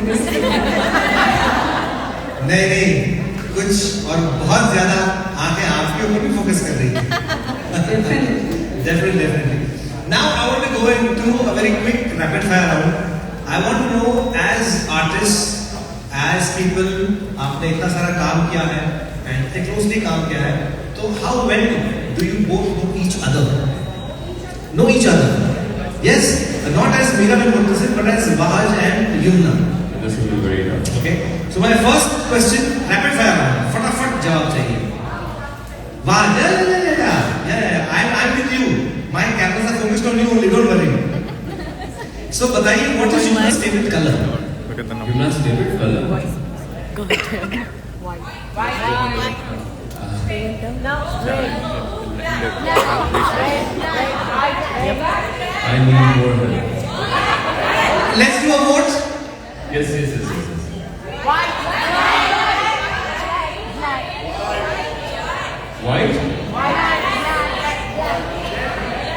Focus नहीं नहीं, कुछ और बहुत ज्यादा आंखें आपके ऊपर भी फोकस कर रही है. Definitely. Now I want to go into a very quick rapid fire round. I want to know, as artists, as people, आपने इतना सारा काम किया है and इतने closely काम किया है, तो how well do you both know each other? Know each other? Yes, not as Meera and Murtasim, but as Wahaj and Yumna. This will be very tough. Okay. So my first question, rapid fire round. फटाफट जवाब चाहिए. Wahaj, yeah. I'm with you. My cameras are focused on you only. Don't worry. So बताइए, what is Yumna's favorite color? Yumna's favorite color. Go ahead. I need more help. Let's do a vote. Yes. White.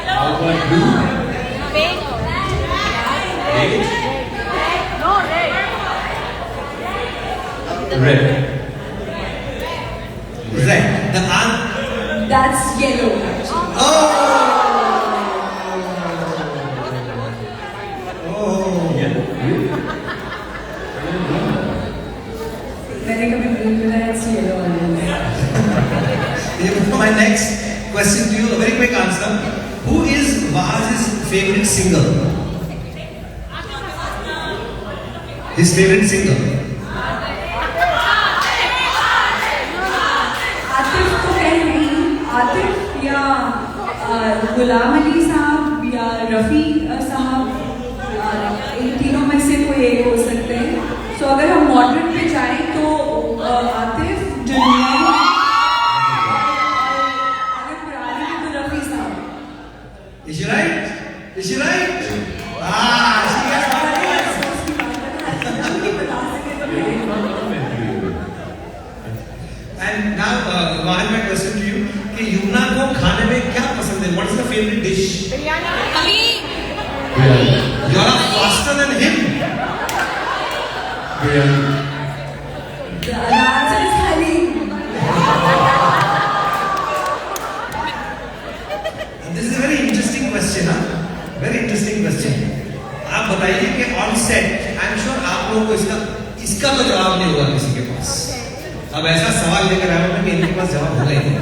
How about blue? Pink. Beige? No, red. Red. Red. The answer. That's yellow. Oh. मैंने कभी blue मिला है, it's yellow वाला. My next question to you, a very quick answer. Who is Wahaj's favorite singer? His favorite singer? Atif तो कह रही, आतिफ या गुलाम अली साहब या रफ़ी साहब, इन तीनों में से कोई एक हो सकते हैं. सो अगर हम मॉडर्न पे जाएं तो आतिफ, जुनियर, अगर पुरानी में तो रफ़ी साहब. Is she right? Is she right? She gets one point. And now, Wahaj, my question to you, कि युमना को खाने में क्या पसंद है? What is the favorite dish? Biryani. You are faster than him. Biryani. The answer is Halim. This is a very interesting question, huh? Very interesting question. आप बताइए कि on set, I'm sure आप लोगों को इसका तो जवाब नहीं होगा किसी के पास. अब ऐसा सवाल लेकर आया हूं कि इनके पास जवाब होगा ही नहीं.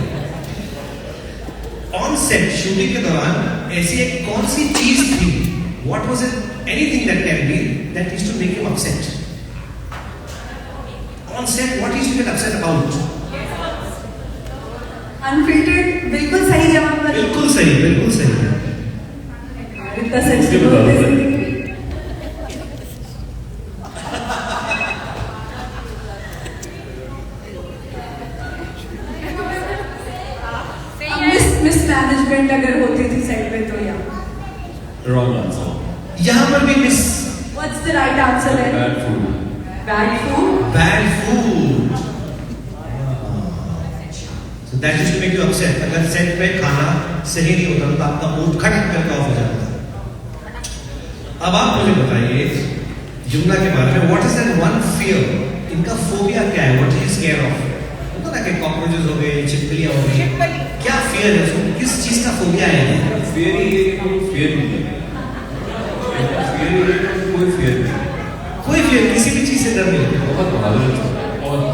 On set शूटिंग के दौरान ऐसी एक कौन सी चीज थी? What was it? Anything that can be that used to make him upset. On set, what used to get upset about? Unfiltered, बिल्कुल सही जवाब. बिल्कुल सही. इतना सच बोलते. मिसमैनेजमेंट अगर होती थी साइड पे तो या. Wrong answer. यहाँ पर भी miss. What's the right answer then? Bad food. Bad food. Bad food. So that used to make you upset. अगर सेट पे खाना सही नहीं होता तो आपका मूड खटक करके ऑफ हो जाता. अब आप मुझे बताइए जुमना के बारे में. What is that one fear? इनका फोबिया क्या है? What is he scared of? होता ना कि कॉकरोचेस हो गए, छिपकलियां हो गई. क्या फियर है उसको? किस चीज का फोबिया है? Fear ही है कि fear नहीं है. Fear ही है कि कोई fear नहीं. कोई फियर, किसी भी चीज से डर नहीं है. बहुत बहादुर है. बहुत.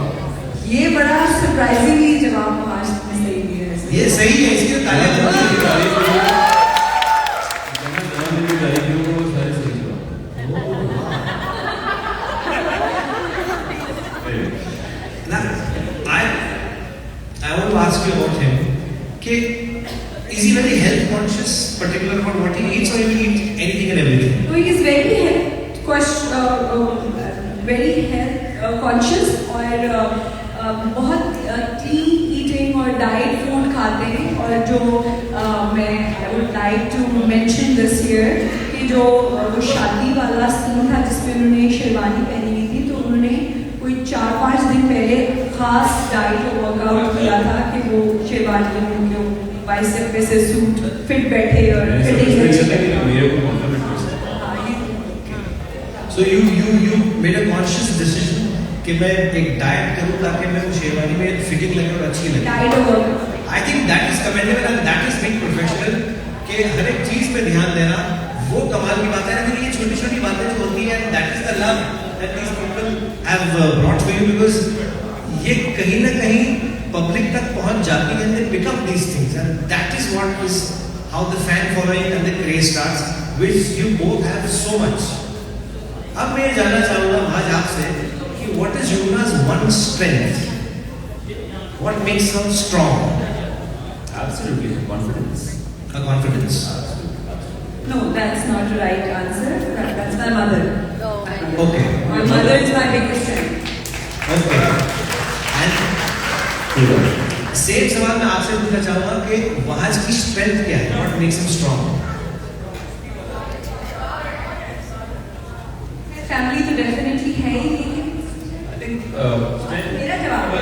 ये बड़ा सरप्राइजिंगली जवाब आज सही दिया है. ये सही है, इसकी तालियां बजती हैं. I want to ask you about him. Is he very health conscious, particular about what he eats, or he will eat anything and everything? तो he is very health conscious और बहुत clean eating और diet food खाते हैं. और जो मैं I would like to mention this here कि जो वो शादी वाला सीन था जिसमें उन्होंने शेरवानी पहनी हुई थी, तो उन्होंने कोई 4-5 दिन पहले खास डाइट वर्कआउट किया था कि वो शेरवानी उनके बाइसेप पे से सूट फिट बैठे और फिटिंग अच्छी. So you made a conscious decision कि मैं एक डाइट करूं ताकि मैं वो शेरवानी में फिटिंग लगे और अच्छी लगे? Diet or work? I think that is commendable and that is being professional कि हर एक चीज पे ध्यान देना वो कमाल की बात है। लेकिन ये छोटी छोटी बातें जो होती हैं that is the love that these people have brought for you, because ये कहीं ना कहीं पब्लिक तक पहुंच जाती है, they pick up these things and that is what is how the fan following and the craze starts, which you both have so much. अब मैं ये जानना चाहूंगा आज आपसे कि व्हाट इज युवना's one strength? What makes her strong? Absolutely, confidence. Her confidence. No, that's not the right answer. That's my mother. No. Okay. My mother is my biggest strength. Okay. And same सवाल मैं आपसे पूछना चाहूंगा कि वहाज की strength क्या है? What makes him strong? Family तो डेफिनेटली है ही, लेकिन I think मेरा जवाब है।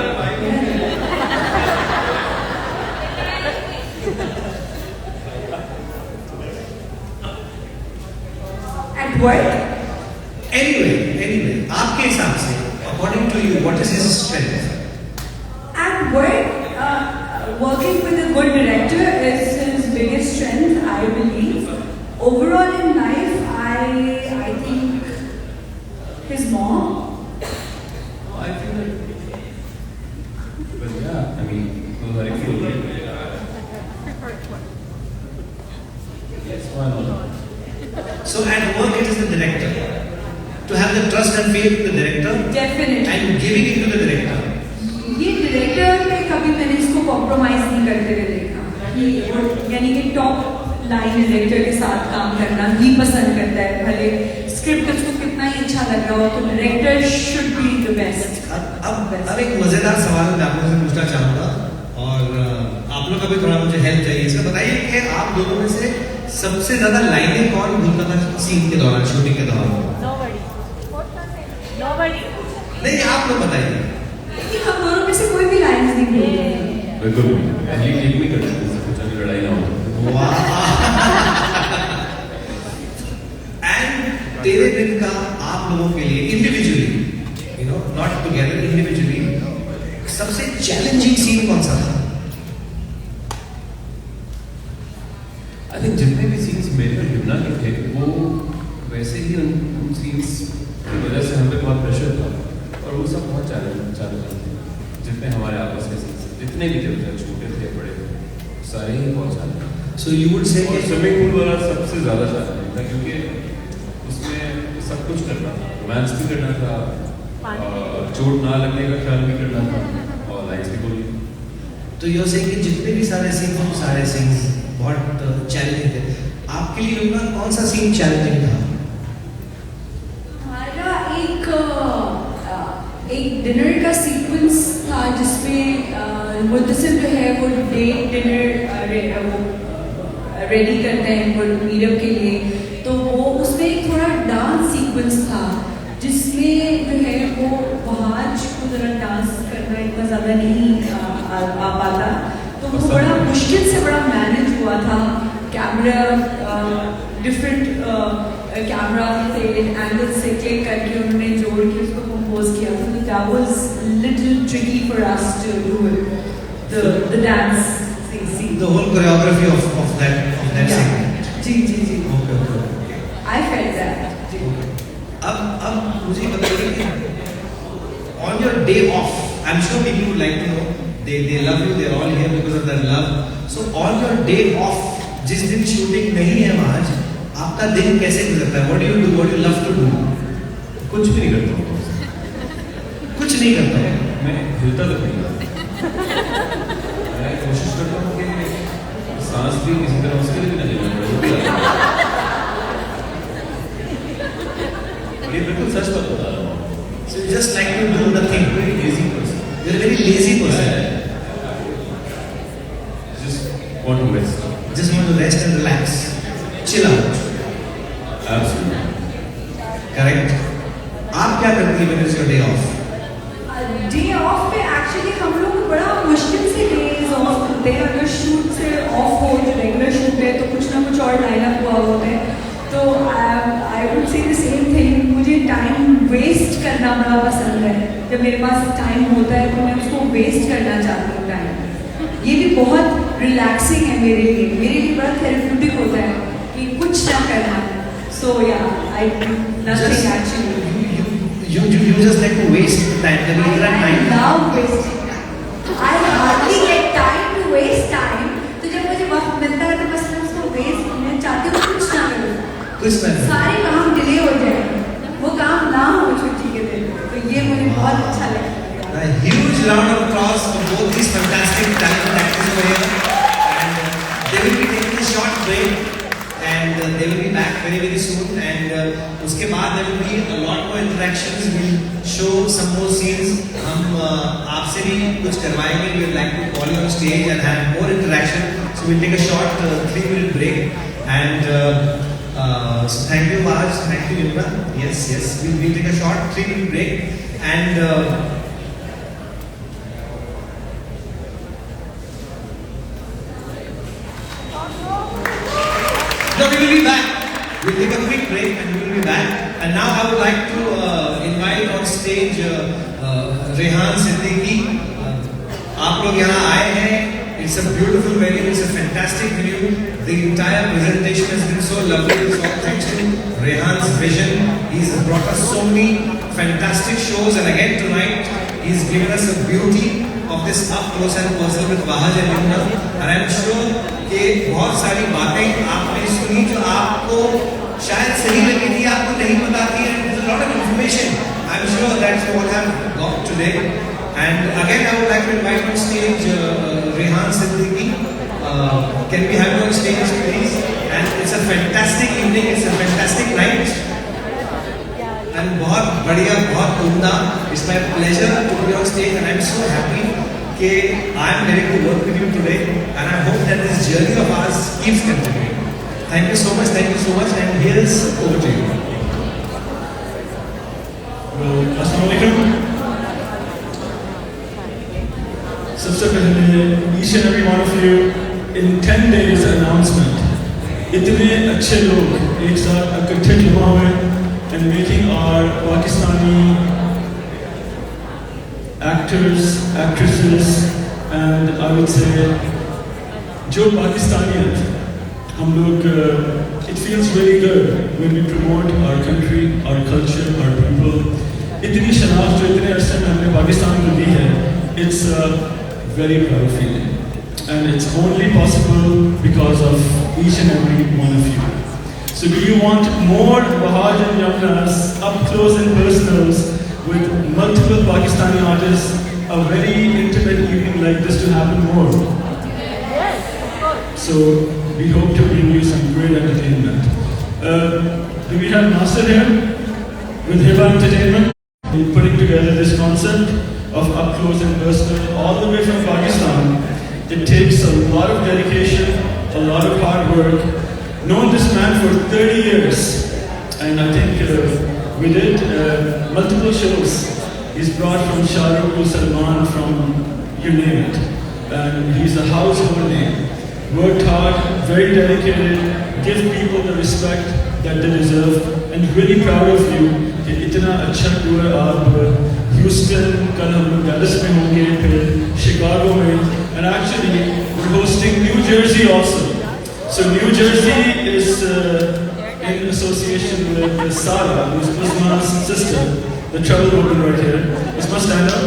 At work, Anyway, आपके हिसाब से, according to you, what is his strength? at work, working with a good director is his biggest strength, I believe. Overall in life, I think his mom. I feel like, well, yeah, I mean, those are actually yes, why not? So at work it is the director. To have the trust and faith in the director Definitely. and giving it to the director. ये director में कभी मैंने इसको compromise नहीं करते हुए देखा, यानी कि टॉप लाइन डायरेक्टर के साथ काम करना ही पसंद करता है, भले स्क्रिप्ट उसको कितना ही अच्छा लग रहा हो, तो director should be the best. अब एक मजेदार सवाल मैं आप लोगों से पूछना चाहूंगा और आप लोग का भी थोड़ा मुझे हेल्प चाहिए इसमें। बताइए कि आप दोनों में से सबसे ज्यादा लाइनें कौन बोलता था सीन के दौरान, शूटिंग के दौरान? Nobody. नहीं, आप लोग बताइए। लेकिन हम दोनों में से कोई भी लाइन्स नहीं बोलते। बिल्कुल पहली लीक में करते हैं, कुछ अभी लड़ाई ना हो। एंड तेरे दिन का आप लोगों के लिए individually, you know, not together, individually सबसे चैलेंजिंग सीन कौन सा था? आई थिंक जितने भी सीन्स मेरे और युवना के थे वो वैसे ही उन सीन्स की वजह से हमें बहुत प्रेशर था और वो सब बहुत चैलेंज थे। जितने हमारे आपस के सीन्स जितने भी थे, छोटे थे बड़े थे, सारे ही बहुत challenge. So you would say और स्विमिंग पूल वाला सबसे ज़्यादा चैलेंजिंग था क्योंकि उसमें सब कुछ करना था, रोमांस भी करना था, चोट ना लगने का ख्याल भी करना था और लाइन्स भी बोलनी। तो यू से कि जितने भी सारे सीन थे, सारे सीन्स बहुत चैलेंजिंग थे। आपके लिए युवना कौन सा सीन चैलेंजिंग था? हमारा एक डिनर का सीक्वेंस था जिसमें मुद्दसिम जो है वो डेट डिनर वो रेडी करते हैं वो मीरब के लिए, तो वो उसमें एक थोड़ा डांस सीक्वेंस था जिसमें जो है वो वहाज को जरा डांस करना इतना ज़्यादा नहीं आ पाता, तो वो बड़ा मुश्किल से बड़ा मैनेज हुआ था। कैमरा डिफरेंट कैमरा से एंगल से क्लिक करके उन्होंने जोड़ के उसको कंपोज किया था, तो that was little tricky for us to do the dance scene, the whole choreography of that scene. जी okay okay. I felt that. अब मुझे बताइए कि on your day off, I am sure people would like to know, they love you, they're all here because of their love. So on your day off, जिस दिन shooting नहीं है वहाँ, आपका दिन कैसे गुजरता है? What do you do? What do you love to do? कुछ भी नहीं करता हूँ। कुछ नहीं करता हूँ। मैं हिलता तक नहीं। मैं कोशिश करता हूँ कि सांस भी किसी तरह उसके लिए भी नहीं लेना पड़े। ये बिल्कुल सच बात बता रहा हूँ। So you just like to do nothing. Very lazy person. You're a very lazy person. Just want to rest. Just want to rest and relax, chill out. Absolutely. Correct. आप क्या करती हैं when it's your day off? Day of पे actually हम लोग बड़ा मुश्किल से डेज ऑफ होते हैं, अगर शूट से ऑफ हो जो रेगुलर शूट है तो कुछ ना कुछ और लाइन अप हुआ होता है, तो I would say the same thing, मुझे टाइम वेस्ट करना बड़ा पसंद है। जब मेरे पास टाइम होता है तो मैं उसको वेस्ट करना चाहती हूँ टाइम। ये भी बहुत रिलैक्सिंग है मेरे लिए बड़ा थेरेप्यूटिक होता है कि कुछ ना करना। सो या I do nothing actually. You just like to waste time, the regular I time. love wasting time. I hardly get time to waste time. तो जब मुझे वक्त मिलता है तो बस मैं उसको वेस्ट मैं चाहती हूँ कुछ ना करूँ। कुछ ना करूँ। सारे काम डिले हो जाए, वो काम ना हो छुट्टी के दिन। तो ये मुझे बहुत अच्छा लगता है। A huge round of applause for both these fantastic talented actors over here. And they will be taking a short break. And they will be back very very soon. And उसके बाद there will be a lot more interactions. We'll show some more scenes. हम आपसे भी कुछ करवाएंगे. We would like to call you on stage and have more interaction. So we'll take a short 3-minute break. And so thank you Raj, thank you Yumna. Yes. We'll take a short 3-minute break. And no, we will be back. We'll take a quick break and we will be back. And now I would like to invite on stage Rehan Siddiqui. आप लोग यहाँ आए हैं. It's a beautiful venue. It's a fantastic venue. The entire presentation has been so lovely. It's all thanks to Rehan's vision. He's brought us so many fantastic shows, and again tonight he's given us a beauty of this up close and personal with Wahaj and Yumna. And I'm sure कि बहुत सारी बातें आपने सुनी जो आपको शायद सही लगी थी, आपको नहीं पता थी. And there's a lot of information I'm sure that you all have got today. And again I would like to invite on stage Rehan Siddiqui. Can we have you on stage please? And it's a fantastic evening, it's a fantastic night. And बहुत बढ़िया, बहुत उम्दा. It's my pleasure to be on stage and I'm so happy that I am ready to work with you today, and I hope that this journey of ours keeps continuing. Thank you so much, and here is over to you. Assalamualaikum. सबसे पहले each and every one of you in 10 days announcement इतने अच्छे लोग एक साथ इकट्ठे हुए हैं and making our Pakistani actors, actresses, and I would say, जो पाकिस्तानियत हम लोग, it feels really good when we promote our country, our culture, our people. इतनी शनाख्त जो इतने अरसे में हमने पाकिस्तान को दी है, it's a very proud feeling, and it's only possible because of each and every one of you. So, do you want more Wahaj and Yumnas up close and personals with multiple Pakistani artists, a very intimate evening like this to happen more? So we hope to bring you some great entertainment. Do we have Nasser here with Hiba Entertainment? We're putting together this concept of up close and personal all the way from Pakistan. It takes a lot of dedication, a lot of hard work. Known this man for 30 years, and I think we did multiple shows. He's brought from Shah Rukh to Salman, from you name it, and he's a household name. Worked hard, very dedicated, give people the respect that they deserve, and really proud of you. कि इतना अच्छा tour आप Houston, कल हम लोग Dallas में होंगे, फिर Chicago में, and actually we're hosting New Jersey also. So New Jersey is in association with Sara, who's Usman's sister, the trouble woman right here. Usman, stand up.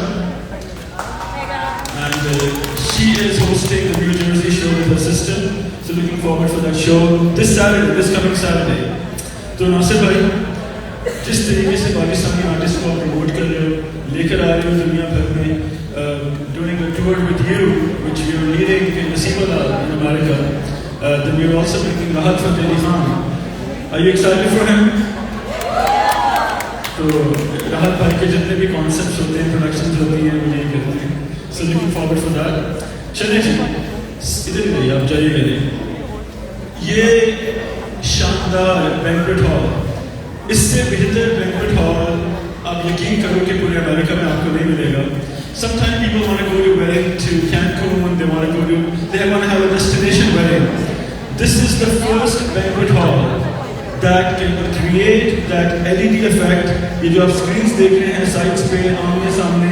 And she is hosting the New Jersey show with her sister. So looking forward for that show this Saturday, this coming Saturday. तो नासिर भाई, जिस तरीके से Pakistani artist को आप promote कर रहे हो, लेकर आ रहे हो दुनिया भर में, during the tour with you, which we are leading in Nasibullah in America, then we are also bringing Rahat Fateh Ali Khan. Are you excited for him? तो राहत भाई के जितने भी कॉन्सेप्ट्स होते हैं, प्रोडक्शंस होती हैं, वो यही करते हैं. So looking forward for that. चलिए जी, इधर ही रहिए, आप जाइए इधर. ये शानदार बैंक्वेट हॉल, इससे बेहतर बैंक्वेट हॉल आप यकीन करो कि पूरे अमेरिका में आपको नहीं मिलेगा. Sometimes people want to go to wedding to Cancun, they want to have a destination wedding. This is the first banquet hall that can create that LED effect ये जो आप स्क्रीन्स देख रहे हैं साइड्स पे आमने सामने,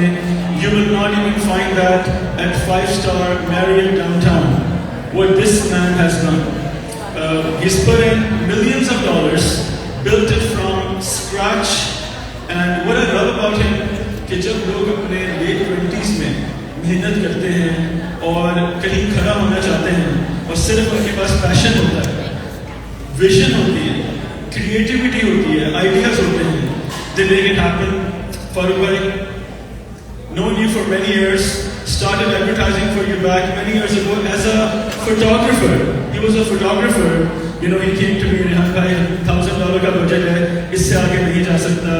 you will not even find that at 5-star Marriott downtown. What this man has done, he's put in millions of dollars, built it from scratch, and what I love about him कि जब लोग अपने late 20s में मेहनत करते हैं और कहीं खड़ा होना चाहते हैं और सिर्फ उनके पास पैशन होता है, विजन होती है, क्रिएटिविटी होती है, आइडियाज होते हैं, they make it happen. Farooq भाई, known you for many years, started advertising for you back many years ago as a photographer. He was a photographer. You know, he came to me, Rehan भाई $1,000 का budget है, इससे आगे नहीं जा सकता.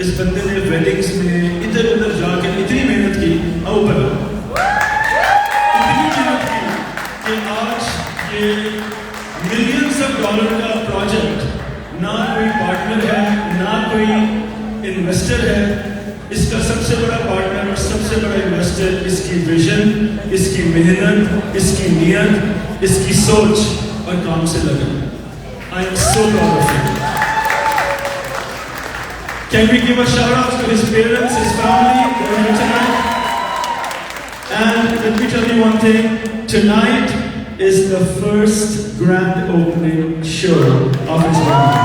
इस बंदे ने वेडिंग्स में इधर उधर जाकर इतनी मेहनत की, आओ बना, इतनी मेहनत की कि आज ये मिलियंस ऑफ डॉलर का प्रोजेक्ट, ना कोई पार्टनर है, ना कोई इन्वेस्टर है, इसका सबसे बड़ा पार्टनर और सबसे बड़ा इन्वेस्टर इसकी विजन, इसकी मेहनत, इसकी नियत, इसकी सोच और काम से लगा. I am so proud of you. Can we give a shout out to his parents, his family, who are here tonight? And let me tell you one thing, tonight is the first grand opening show of his family.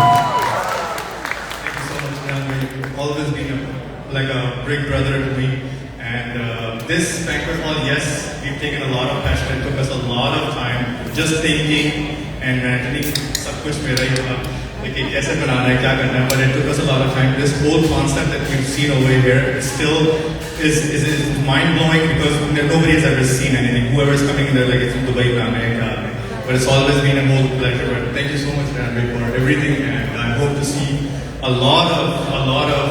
Thank you so much, man. You've always been like a big brother to me. And this banquet hall, yes, we've taken a lot of passion. It took us a lot of time just thinking and imagining सब कुछ मेरा ही था. कि कैसे बनाना है, क्या करना है, but it took us a lot of time. This whole concept that we've seen over here still is mind-blowing because nobody has ever seen anything. Whoever is coming in there, like, it's in Dubai, but it's always been a whole pleasure. But thank you so much, Ranbir, for everything, and I hope to see a lot of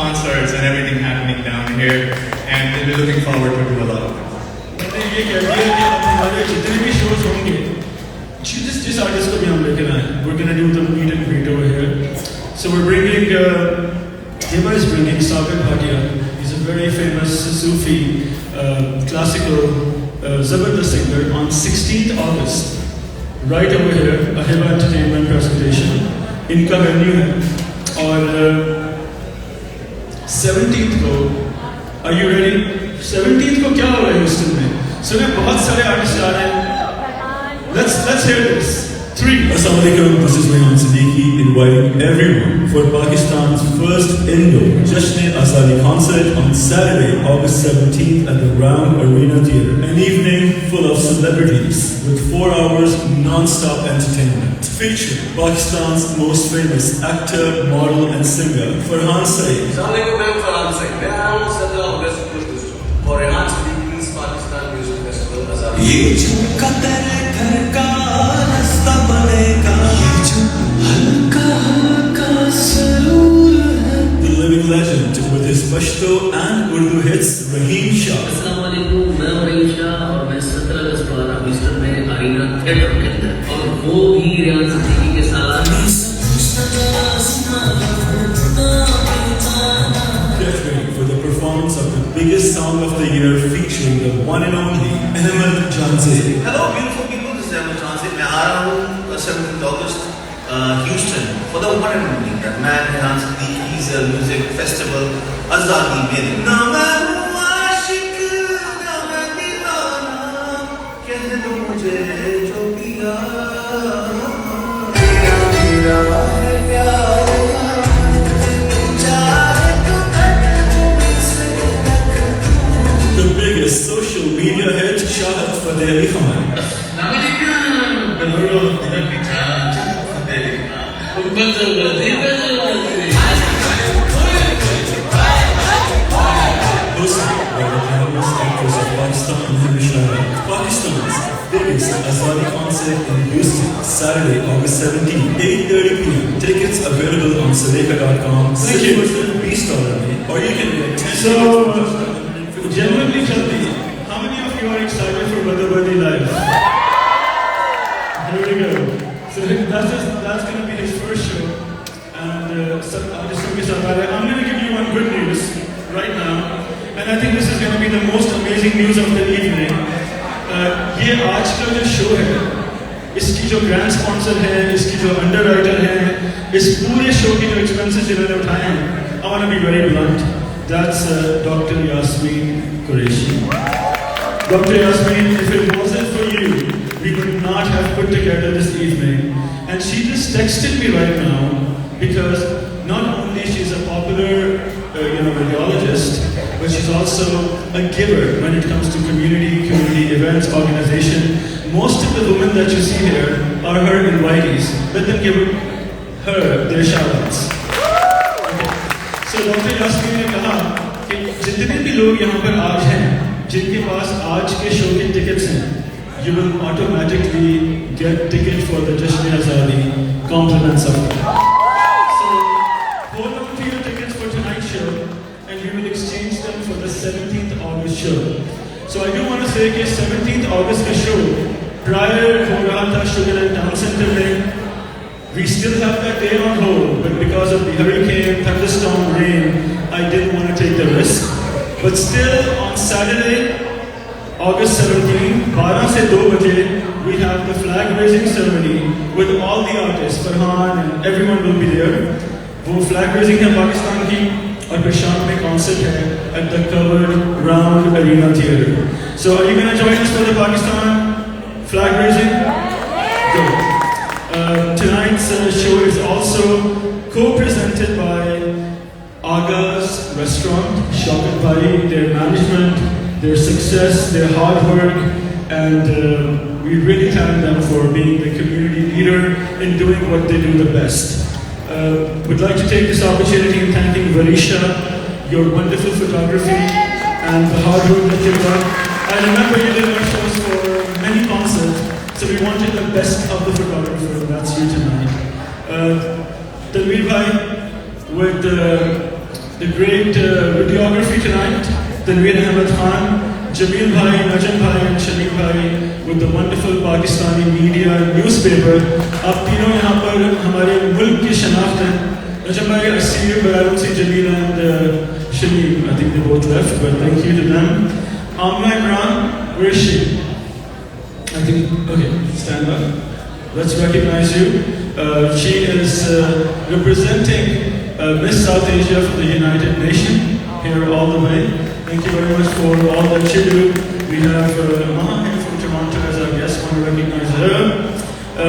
concerts and everything happening down here, and we'll be looking forward to do a lot of things. मैंने ये कह दिया कि अब हमारे जितने भी shows होंगे, जिस आर्टिस्ट को भी हम लेकर आए, we're gonna do the meet and greet over here. So we're bringing, Hiba is bringing Sagar Bhatia. He's a very famous Sufi, classical, Zabardast singer on 16th August. Right over here, a Hiba Entertainment presentation. इनका venue है. और 17th को, are you ready? 17th को क्या हो रहा है Houston में? सुने बहुत सारे आर्टिस्ट आ रहे हैं. Let's hear this. 3. Assalamualaikum, this is Rehan Siddiqui inviting everyone for Pakistan's first Indo Jashn-e-Azadi concert on Saturday, August 17th at the Round Arena Theatre. An evening full of celebrities with 4 hours non-stop entertainment. Featuring Pakistan's most famous actor, model and singer, Farhan Saeed. Assalamualaikum, I'm Farhan Saeed. मैं आया हूँ 17 अगस्त को for Rehan Siddiqui's Pakistan Music Festival Azadi. ये झुमका तेरे घर का रास्ता बनेगा, ये जो हल्का हल्का सरूर है. The living legend with his Pashto and Urdu hits, Raheem Shah. अस्सलामुअलैकुम, मैं रहीम शाह और मैं 17 अगस्त को आ रहा हूँ ह्यूस्टन में अरीना थिएटर के अंदर, और वो भी रेहान सिद्दीकी के साथ. Get ready for the performance of the biggest song of the year featuring the one and only Ahmed Janzi. Hello beautiful people, this is Ahmed Janzi. मैं आ रहा हूँ 7th August Houston for the one and only that man Rehan Siddiqui's music festival Azadi में. ना मैं हूँ आशिक, ना मैं दीवाना, कह दो मुझे जो पिया, मेरा है प्यार. The biggest social media hit, Shahid Fateh Ali Khan. Hosted by the glamorous actress of Pakistan, Pakistan's biggest Azadi concert in Houston, Saturday, August 17, 8:30 p.m. Tickets available on Saleka.com. Thank you. Or you can get 10. So, genuinely tell me, how many of you are excited for Badabadi Live? Here we go. So that's going to be his first show. And I'm going to give you one good news right now. And I think this is going to be the most amazing news of the evening. ये आज का जो show है, इसकी जो grand sponsor है, इसकी जो अंडरराइटर है, इस पूरे शो की जो एक्सपेंसेस इन्होंने उठाए हैं, I want to be very blunt. That's Dr. Yasmin Qureshi. Dr. Yasmin, if it wasn't for you, we would not have put together this evening. And she just texted me right now because not only she's a popular radiologist, but she's also a giver when it comes to community events, organization. Most of the women that you see here are her invitees. Let them give her their shout-outs. So Dr. Yasmin ने कहा कि जितने भी लोग यहाँ पर आज हैं, जिनके पास आज के शो के टिकट्स हैं, you will automatically get ticket for the Jashn Azadi compliments of it. So hold on to your tickets for tonight's show, and we will exchange them for the 17th August show. So I do want to say कि 17th August का show prior हो रहा था Sugarland Town Center में. We still have that day on hold, but because of the hurricane, thunderstorm, rain, I didn't want to take the risk. But still, on Saturday, August 17, 12 से 2 बजे, we have the flag raising ceremony with all the artists, Farhan and everyone will be there. वो flag raising है पाकिस्तान की, और फिर शाम में concert है at the covered round arena theater. So are you going to join us for the Pakistan flag raising? Good. Tonight's show is also co-presented by Aga's Restaurant, Shaukat Bhai, their management, their success, their hard work, and we really thank them for being the community leader in doing what they do the best. We'd like to take this opportunity in thanking Varisha, your wonderful photography, and the hard work that you've done. I remember you did our shows for many concerts. So we wanted the best of the photographer, and that's you tonight. Tanveer Bhai with the great videography tonight. Tanveer Ahmed Khan, Jameel Bhai, Najam Bhai, and Shameem Bhai with the wonderful Pakistani media and newspaper. आप तीनों यहाँ पर हमारे मुल्क की शनाख्त हैं. Najam Bhai, I see you, but I don't see Jameel and Shameem. I think they both left, but thank you to them. Amna Imran, where is she? I think, okay, stand up. Let's recognize you. She is representing Miss South Asia for the United Nations here all the way. Thank you very much for all that you do. We have Maha here from Toronto as our guest. I want to recognize her.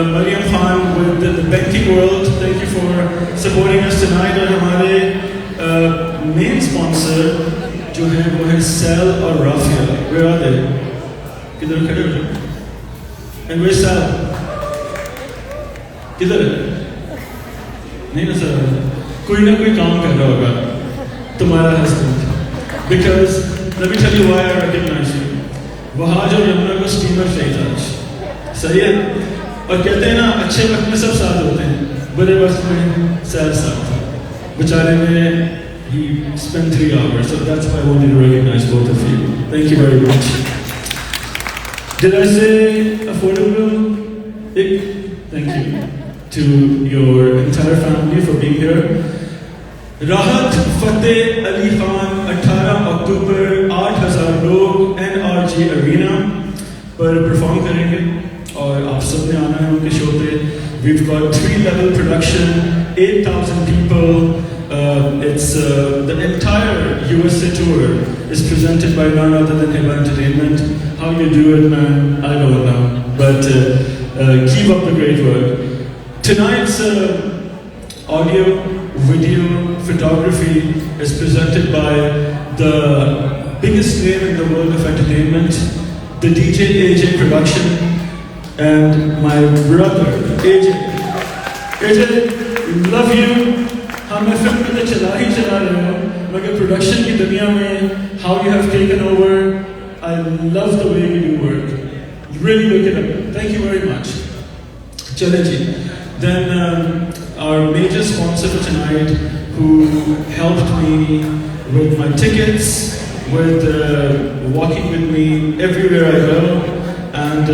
Mariam Khan with the banking world. Thank you for supporting us tonight. And हमारे main sponsor जो है वो है Sal और Rafia. Where are they? किधर खड़े हो? And where's Sal? किधर है? नहीं ना सर, कोई ना कोई काम कर रहा होगा तुम्हारा husband. Because let me tell you why I recognize you. Wahaj और यमुना को स्टीमर चाहिए था, सही है? और कहते हैं ना अच्छे वक्त में सब साथ होते हैं, बुरे वक्त में Sal साथ था. बेचारे ने he spent 3 hours, so that's why I wanted to recognize both of you. Thank you very much. Did I say affordable? Thank you to your entire family for being here. Rahat Fateh Ali Khan, 18 अक्टूबर 8,000 लोग NRG Arena पर perform करेंगे और आप सब ने आना है उनके शो पे. We've got 3-level production, 8,000 people. It's the entire USA tour is presented by none other than Hiba Entertainment. How you do it, man, I don't know. But keep up the great work. Tonight's audio, video, photography is presented by the biggest name in the world of entertainment, the DJ AJ Production, and my brother AJ. AJ, love you. हम film में तो चला रहे हो, मगर production की दुनिया में how you have taken over, I love the way you do work. Really look it up. Thank you very much. चले जी. Then our major sponsor for tonight, who helped me with my tickets, with walking with me everywhere I go, and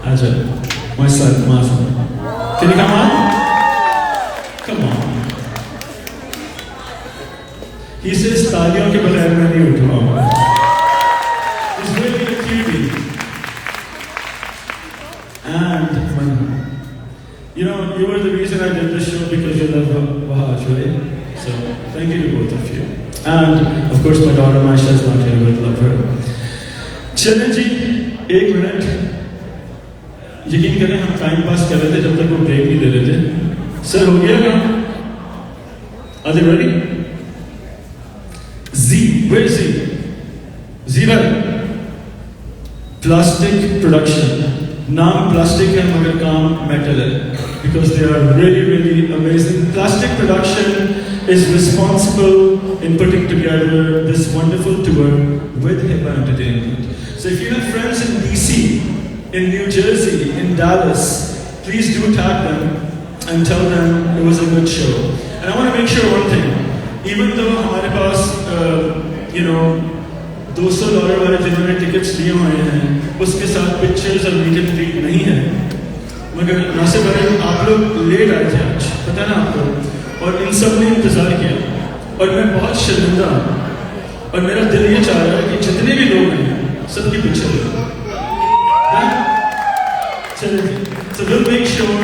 Ajay, my son, Martha. Can you come on? Come on. He says तालियों के बगैर मैं नहीं उठूंगा. He's really a cutie. And you know, you were the reason I did this show because you love Thank you to both of you. And of course, my daughter Maisha is not here, but love her. चलें जी, 1 minute. यकीन करें हम time pass कर रहे थे जब तक वो ब्रेक नहीं दे रहे थे. सर हो गया काम? Are they ready? Z, where is Z? Z भाई. Plastic production. नाम प्लास्टिक है मगर काम मेटल है. Because they are really amazing. Plastic production is responsible in putting together this wonderful tour with Heba Entertainment. So if you have friends in DC, in New Jersey, in Dallas, please do tag them and tell them it was a good show. And I want to make sure one thing. Even though हमारे पास $200 वाले जिन्होंने tickets लिए हुए हैं, उसके साथ pictures और meet and greet नहीं है, मगर नासिर भाई आप लोग लेट आए थे आज, पता है ना आपको, और इन सब ने इंतज़ार किया और मैं बहुत शर्मिंदा हूँ और मेरा दिल ये चाह रहा है कि जितने भी लोग हैं सबकी पिक्चर लो. चलिए, so we'll make sure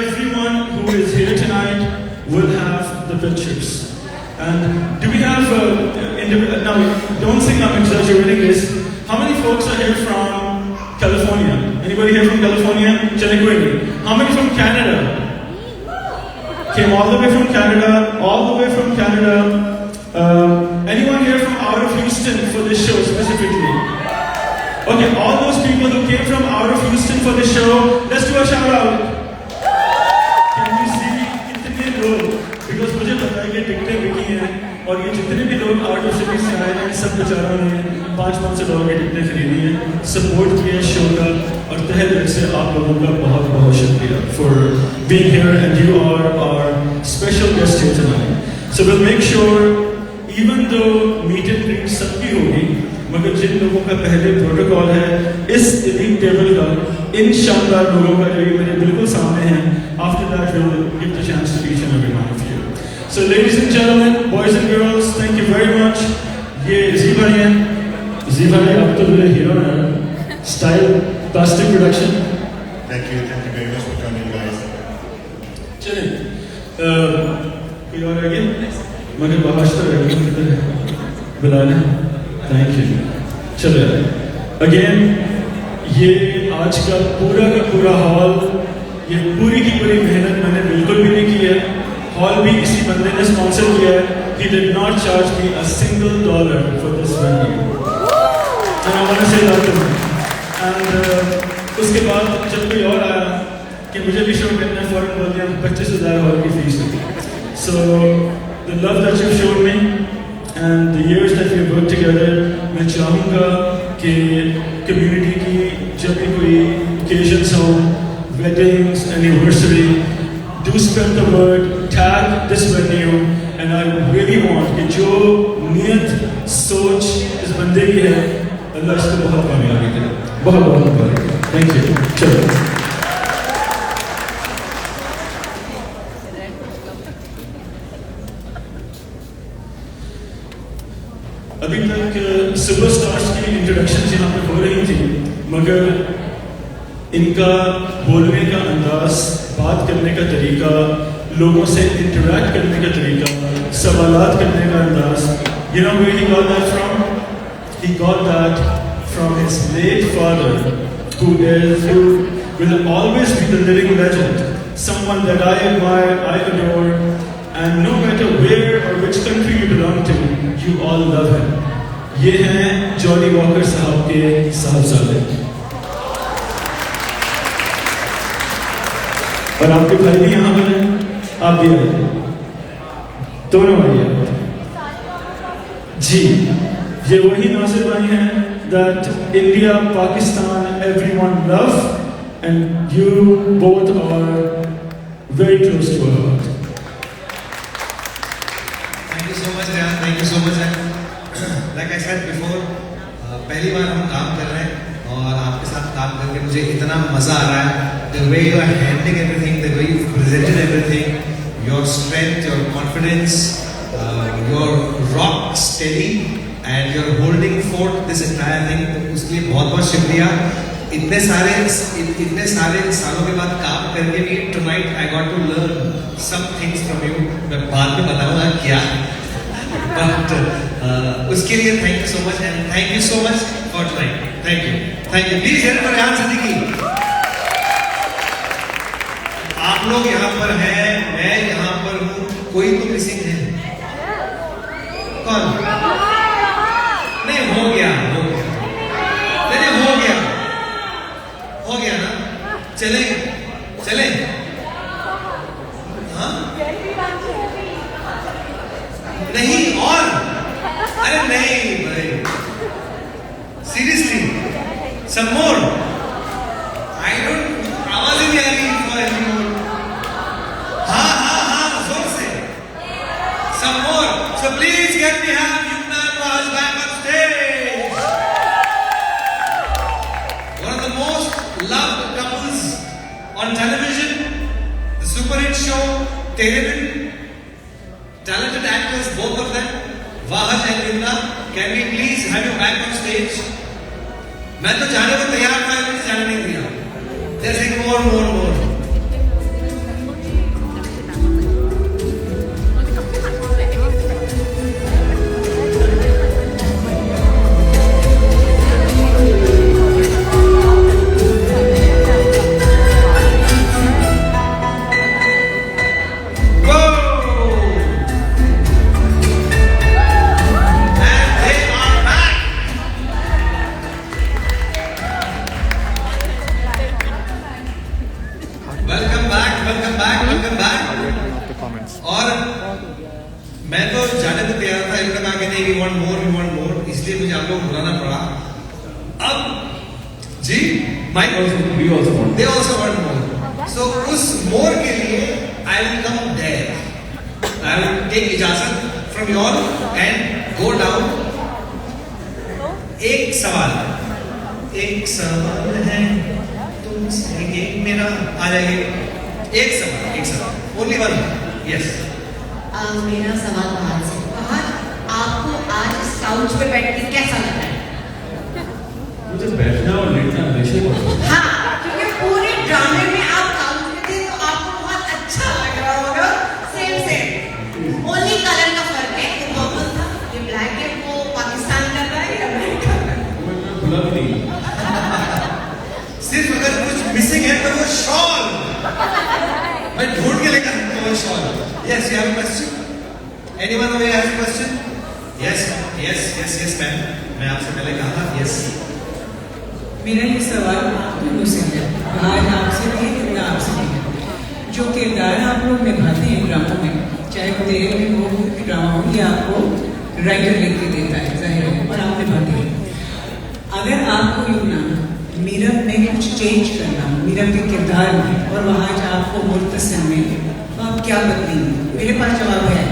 everyone who is here tonight will have the pictures. And do we have now? Don't think I'm exaggerating this. How many folks are here from California? Anybody here from California? How many from Canada? Came all the way from Canada. All the way from Canada. Anyone here from out of Houston for this show specifically? Okay, all those people who came from out of Houston for this show, let's do a shout out. Can you see कितने लोग? Because मुझे पता है कि टिकटें बिकी हैं और ये जितने भी लोग आउट ऑफ सिटी से आए हैं सब बेचारों ने $500 की टिकटें खरीदी हैं, सपोर्ट किया शो का, और तहे दिल से आप लोगों का बहुत बहुत शुक्रिया for being here and you are our special guest here tonight. So we'll make sure even though meet and greet सबकी होगी, मगर जिन लोगों का पहले प्रोटोकॉल है इस एलीट टेबल का, इन शानदार लोगों का जो ये मेरे बिल्कुल सामने हैं, after that we'll give the chance to each and every one of you. So ladies and gentlemen, boys and girls, thank you very much. ये जी भाई हैं. जी भाई आप तो मेरे हीरो हैं. Style plastic production. Thank you very much for coming, guys. चलें, कोई और आ गया? मगर बाहर रह गया बुलाने. Thank you. चलो again, ये आज का पूरा हॉल, ये पूरी की पूरी मेहनत मैंने बिल्कुल भी नहीं की है. हॉल भी किसी बंदे ने स्पॉन्सर किया है. He did not charge me a single dollar for this venue. And I want to say that to him. And उसके बाद जब कोई और आया कि मुझे भी शो करना है, फौरन बोल दिया 25,000 हॉल की फीस है. So the love that you've shown me and the years that we've worked together, मैं चाहूँगा कि कम्युनिटी की जब भी कोई occasions हो, weddings, anniversary, do spread the word, tag this venue, and I really want कि जो नियत सोच इस बंदे की है, अल्लाह इसको बहुत कामयाबी दे. बहुत मुबारक. Thank you. चलो. अभी तक सुपरस्टार्स की इंट्रोडक्शन यहाँ पे हो रही थी, मगर इनका बोलने का अंदाज, बात करने का तरीका, लोगों से इंटरैक्ट करने का तरीका, सवालात करने का अंदाज, you know where he got that from? He got that from his late father, who will always be the living legend, someone that I admire, I adore, and no matter where or which country you belong to, you all love him. ये हैं Johnny walker साहब के साहबजादे. और आपके भाई भी यहाँ पर हैं, आप भी आए, दोनों आइए जी. ये वही नासिर भाई हैं that India, Pakistan, everyone love, and you both are very close to our heart. Thank you so much, Rehan. Thank you so much. Like I said before, पहली बार हम काम कर रहे हैं और आपके साथ काम करके मुझे इतना मजा आ रहा है. The way you are handling everything, the way you presented everything, your strength, your confidence, you're rock steady, and you're holding fort this entire thing. उसके लिए बहुत बहुत शुक्रिया. इतने सारे सालों के बाद काम करके भी tonight I got to learn some things from you. मैं बाद में बताऊंगा क्या. उसके लिए thank you so much and thank you so much for tonight. Thank you. Please help for Rehan Siddiqui. आप लोग यहाँ पर हैं, मैं यहाँ पर हूँ, कोई तो मिसिंग है. कौन? नहीं, हो गया ना. चले. हाँ नहीं और अरे नहीं भाई, seriously some more. I don't, आवाज ही नहीं आ रही फॉर एनीवन. हाँ जोर से. Some more. So please get me have Yumna and Raj back on stage. One of the most loved couples on television, the super hit show Tere Bin. Talented actors, both of them, Wahaj and Yumna. Can we please have you back on stage? मैं तो जाने को तैयार था, मुझे जाने नहीं दिया. They're saying more. और मैं तो जाने को तैयार था, इनका कहा कि नहीं, we want more, इसलिए मुझे आप लोग बुलाना पड़ा. अब जी mic we also want. They also want more. So उस more के लिए I will come there. I will take इजाजत from you all and go down. एक सवाल है तुमसे, एक मेरा आ जाएगा. एक सवाल only one. Yes. मेरा सवाल बाहर से. आपको आज इस काउच पे बैठ के कैसा लगा है? मुझे बैठना और लेटना हमेशा पसंद है. हाँ, क्योंकि पूरे ड्रामे में आप काउच पे थे तो आपको बहुत अच्छा लग रहा होगा. सेम ओनली कलर का फर्क है. ये पर्पल था, ये ब्लैक है. वो पाकिस्तान का था, ये अमेरिका का. मैं भूला भी नहीं. सिर्फ अगर कुछ मिसिंग है तो वो शॉल मैं ढूंढ के लेकर वो shawl. Yes, you have a question? Anyone over here has a question? Yes, ma'am. मैं आपसे पहले कहा था. Yes. मेरा ये सवाल आप दोनों से है. आज आपसे भी है, आपसे भी है. जो किरदार आप लोग निभाते हैं ड्रामों में, चाहे वो तेरे में हो ड्रामा हो, या आपको राइटर लिख के देता है, जाहिर है, और आप निभाते हैं. अगर आपको युमना मीरब में कुछ चेंज करना, मीरब के किरदार में, और वहाँ आपको मुर्तसिम में, तो आप क्या बदलेंगे? मेरे पास जवाब है.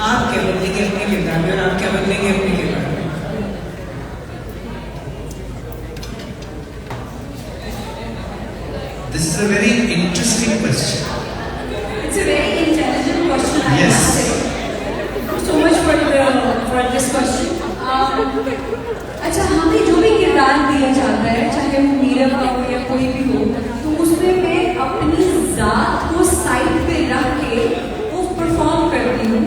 आप क्या बदलेंगे अपने किरदार में, और आप क्या बदलेंगे अपने किरदार में? This is a very interesting question. It's a very intelligent question. I Yes. must say. So much for this question. अच्छा, हमें जो भी किरदार दिया जाता है, चाहे वो मीरब का हो या कोई भी हो, तो उसमें मैं अपनी जात को साइड पे रख के वो परफॉर्म करती हूँ,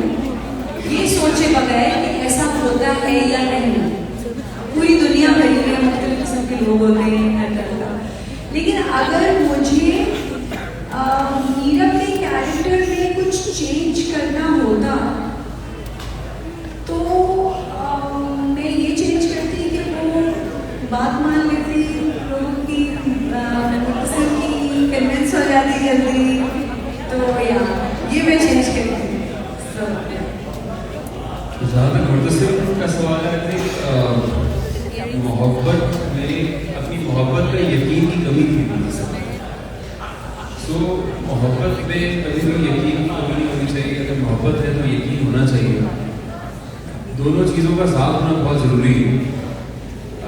ये सोचे बगैर कि ऐसा होता है या नहीं. पूरी दुनिया भरी में मुख्तलिफ किस्म के लोग होते हैं, लेकिन अगर मुझे मीरब के कैरेक्टर में कुछ चेंज करना होता तो मैं ये चेंज करती कि वो बात मान लेती, लोगों की कन्विंस हो जाती जल्दी, तो या ये मैं चेंज करती. जहाँ तक मुर्तसिम का सवाल है, मोहब्बत में अपनी मोहब्बत पे यकीन की कमी थी मुर्तसिम. तो मोहब्बत में कभी भी यकीन की कमी नहीं होनी चाहिए. अगर मोहब्बत है तो यकीन होना चाहिए. दोनों चीज़ों का साथ होना बहुत ज़रूरी है.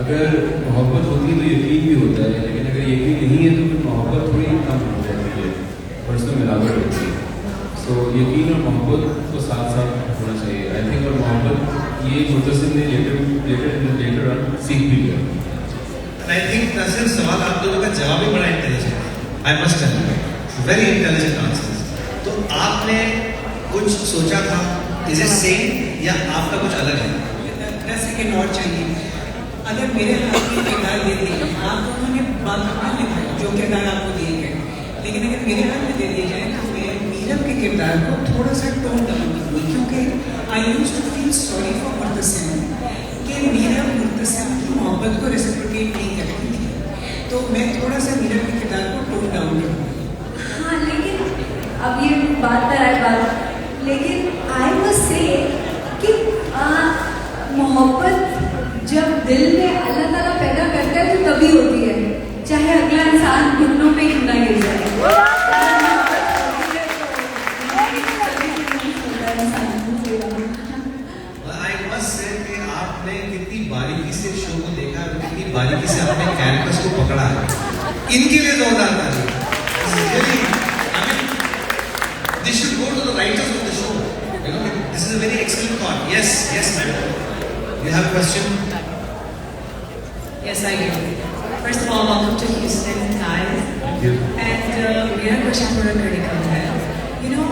अगर मोहब्बत होती है तो यकीन भी होता है, लेकिन अगर यकीन नहीं है तो फिर मोहब्बत थोड़ी कम हो जाती है और उसमें मिलावट होती है. तो यकीन और मोहब्बत को साथ साथ होना चाहिए, आई थिंक. और मोहब्बत ये मुर्तसिम ने लेटर सीख भी लिया. आई थिंक नसीर, सवाल आप दोनों का जवाब ही बड़ा intelligent. I must tell you, very intelligent answers. तो आपने कुछ सोचा था, इज इट सेम या आपका कुछ अलग है? 10 सेकेंड और चाहिए। अगर मेरे हाथ में किरदार दे दिए, आप दोनों ने बात लिखा जो किरदार आपको दिए गए, लेकिन अगर मेरे हाथ में दे दिए जाए तो मैं मीरब के किरदार को थोड़ा सा टोन डाउन करूँगी, क्योंकि I used to feel sorry for Murtasim कि मीरब मुर्तसिम की मोहब्बत को रेसिप्रोकेट नहीं करती थी, तो मैं थोड़ा सा मीरब के किरदार को टोन डाउन करूँगी। हाँ, लेकिन अब ये बात पर आए बात, लेकिन आई मस्ट से कि मोहब्बत जब दिल में अल्लाह ताला पैदा करता है तो तभी होती है, चाहे अगला इंसान घुटनों पे क्यों ना गिर जाए। I must say कि आपने कितनी बारीकी से शो को देखा और कितनी बारीकी से आपने कैंपस को पकड़ा है, इनके लिए जोरदार ताली। I mean, this should go to the writers of the show. You know, this is a very excellent thought. Yes, madam. You have a question? Yes, I do. First of all, welcome to Houston, guys. Thank you. And मेरा question थोड़ा critical है। You know,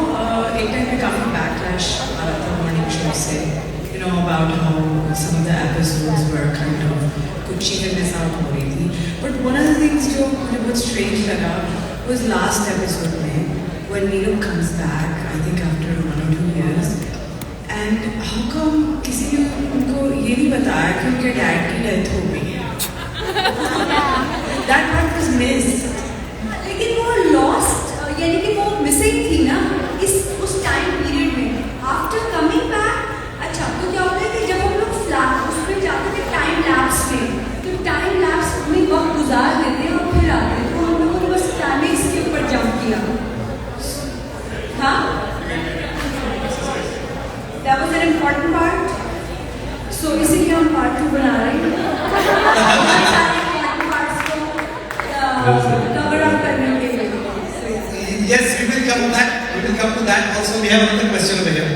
एक time पे काफी backlash आ रहा था morning show से, you know, about how some of the episodes were kind of कुछ चीजें मिस आउट हो रही थी। But one of the things जो मुझे बहुत strange लगा was last episode में when Meeru comes back, I think after 1 or 2 years, and how come किसी ने उनको ये नहीं बताया कि उनके डैड की डेथ हो गई है? That part was missed. लेकिन वो लॉस्ट यानी कि वो मिसिंग थी ना उस टाइम पीरियड में। आफ्टर कमिंग बैक, अच्छा तो क्या होता है कि जब हम लोग उसमें जाते थे टाइम लैप्स में, तो टाइम लैप्स में वक्त गुजार देते हैं और फिर आते हैं, तो हम लोगों ने बस टाइमिंग्स के ऊपर जंप किया। हाँ, that was an important part. So इसीलिए हम पार्ट 2 बना रहे हैं। कवर अप करने के लिए। Yes, we will come to that. We will come to that. Also, we have another question over here.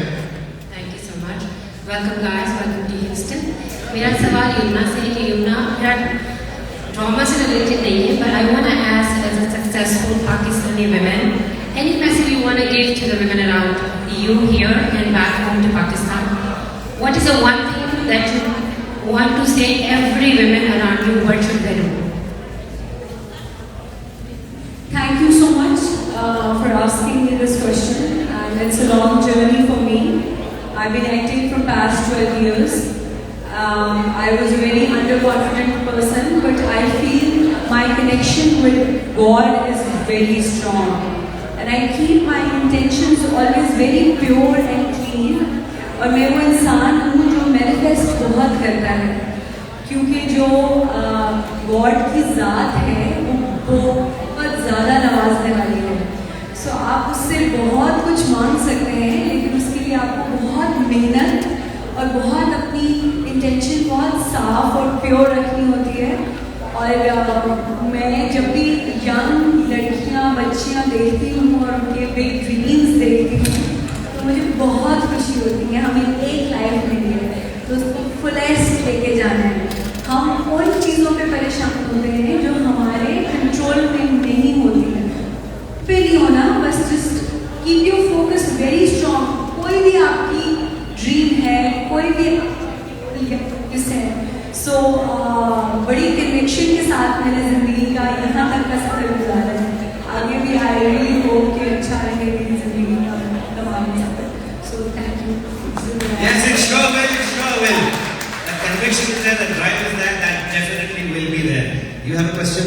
Thank you so much. Welcome guys. Welcome to Houston. मेरा सवाल यमुना से है कि यमुना मेरा ड्रामा से रिलेटेड नहीं है, but I want to ask as a successful Pakistani woman, any message you want to give to the women around you here and back home to Pakistan? What is the one thing that you want to say every woman around you? What should they do? Thank you so much for asking me this question, and it's a long journey for me. I've been acting for past 12 years. I was a very underconfident person, but I feel my connection with God is very strong, and I keep my intentions always very pure and clean. और मैं वो इंसान हूँ जो manifest बहुत करता है, क्योंकि जो गॉड की ज़ात है वो बहुत ज़्यादा नवाजने वाली है। सो आप उससे बहुत कुछ मांग सकते हैं, लेकिन उसके लिए आपको बहुत मेहनत और बहुत अपनी इंटेंशन बहुत साफ और प्योर रखनी होती है। और मैं जब भी यंग लड़कियाँ बच्चियाँ देखती हूँ और उनके बिग ड्रीम्स देखती हूँ, तो मुझे बहुत खुशी होती है। हमें एक लाइफ मिली है तो उसको फुलेस्ट लेके जाना है। हम उन चीज़ों पे परेशान होते हैं जो हमारे कंट्रोल में नहीं होती है, पे नहीं होना, बस just keep your focus very strong. कोई भी आपकी ड्रीम है, कोई भी है, सो बड़ी कन्विक्शन के साथ मैंने ज़िंदगी का यहाँ तक का सफर गुजारा है। आगे भी आई रियली होप कि अच्छा रहे मेरी ज़िंदगी का तमाम सफर। So thank you. Yes, it sure will. It sure will. The conviction is there, the drive is there, that definitely will be there. You have a question?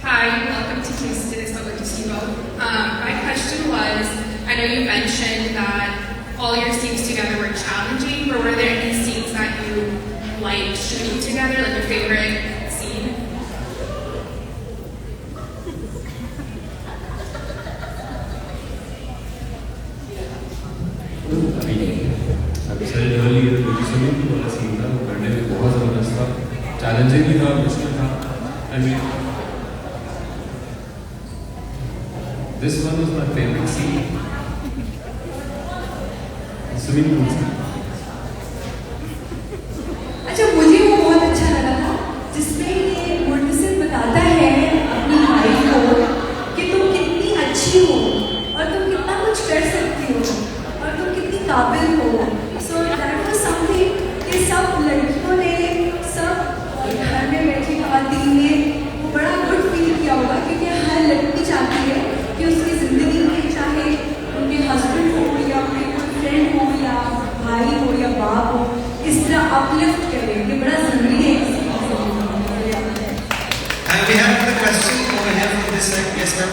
Hi, welcome to Houston. It's so good to see you both. My question was, I know you mentioned that all your scenes together were challenging, but were there any scenes that you liked shooting together, like your favorite scene? I said earlier, मुझे सुनील वाला scene था, वो करने में बहुत ज़बरदस्त था, challenging भी था, मुश्किल था। I mean, this one was my favorite scene. Sunil मुझे अच्छा, मुझे वो बहुत अच्छा लगा था जिसमें ये मुर्तसिम बताता है अपनी वाइफ को कि तुम कितनी अच्छी हो और तुम कितना कुछ कर सकती हो और तुम कितनी काबिल हो। सो दैट वाज समथिंग कि भाई हो या बाप हो, इस तरह अपलिफ्ट करें, ये बड़ा जरूरी है। And we have the question over here from this side. Yes, ma'am.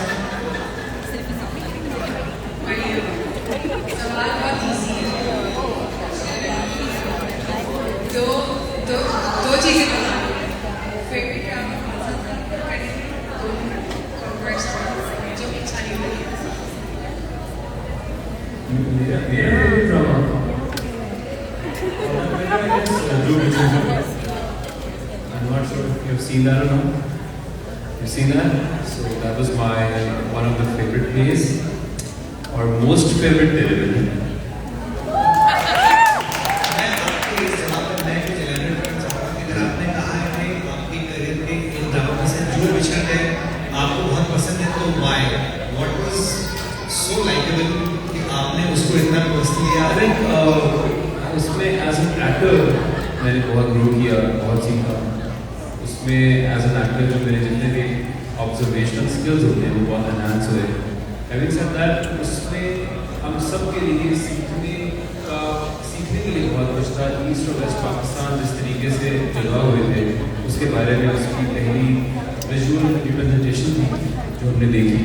सवाल बहुत easy है। दो चीजें बतानी है। फेवरेट ड्रामा कौन सा था? जो इच्छा नहीं हुई। मेरा favourite drama I'm not sure if you've seen that or not. You've seen that? So that was one of the favorite plays or most favorite television. आपको बहुत पसंद है तो why? What was so likable कि आपने उसको इतना पसंद किया? I think उसमें as an actor मैंने बहुत ग्रो किया, बहुत सीखा। उसमें as an actor जो मेरे जितने भी observational skills होते हैं वो बहुत enhance हुए। Having said that, उसमें हम सब के लिए सीखने के लिए बहुत कुछ था। ईस्ट और वेस्ट पाकिस्तान जिस तरीके से जुड़ा हुए थे उसके बारे में उसकी पहली विजुअल रिप्रेजेंटेशन थी जो हमने देखी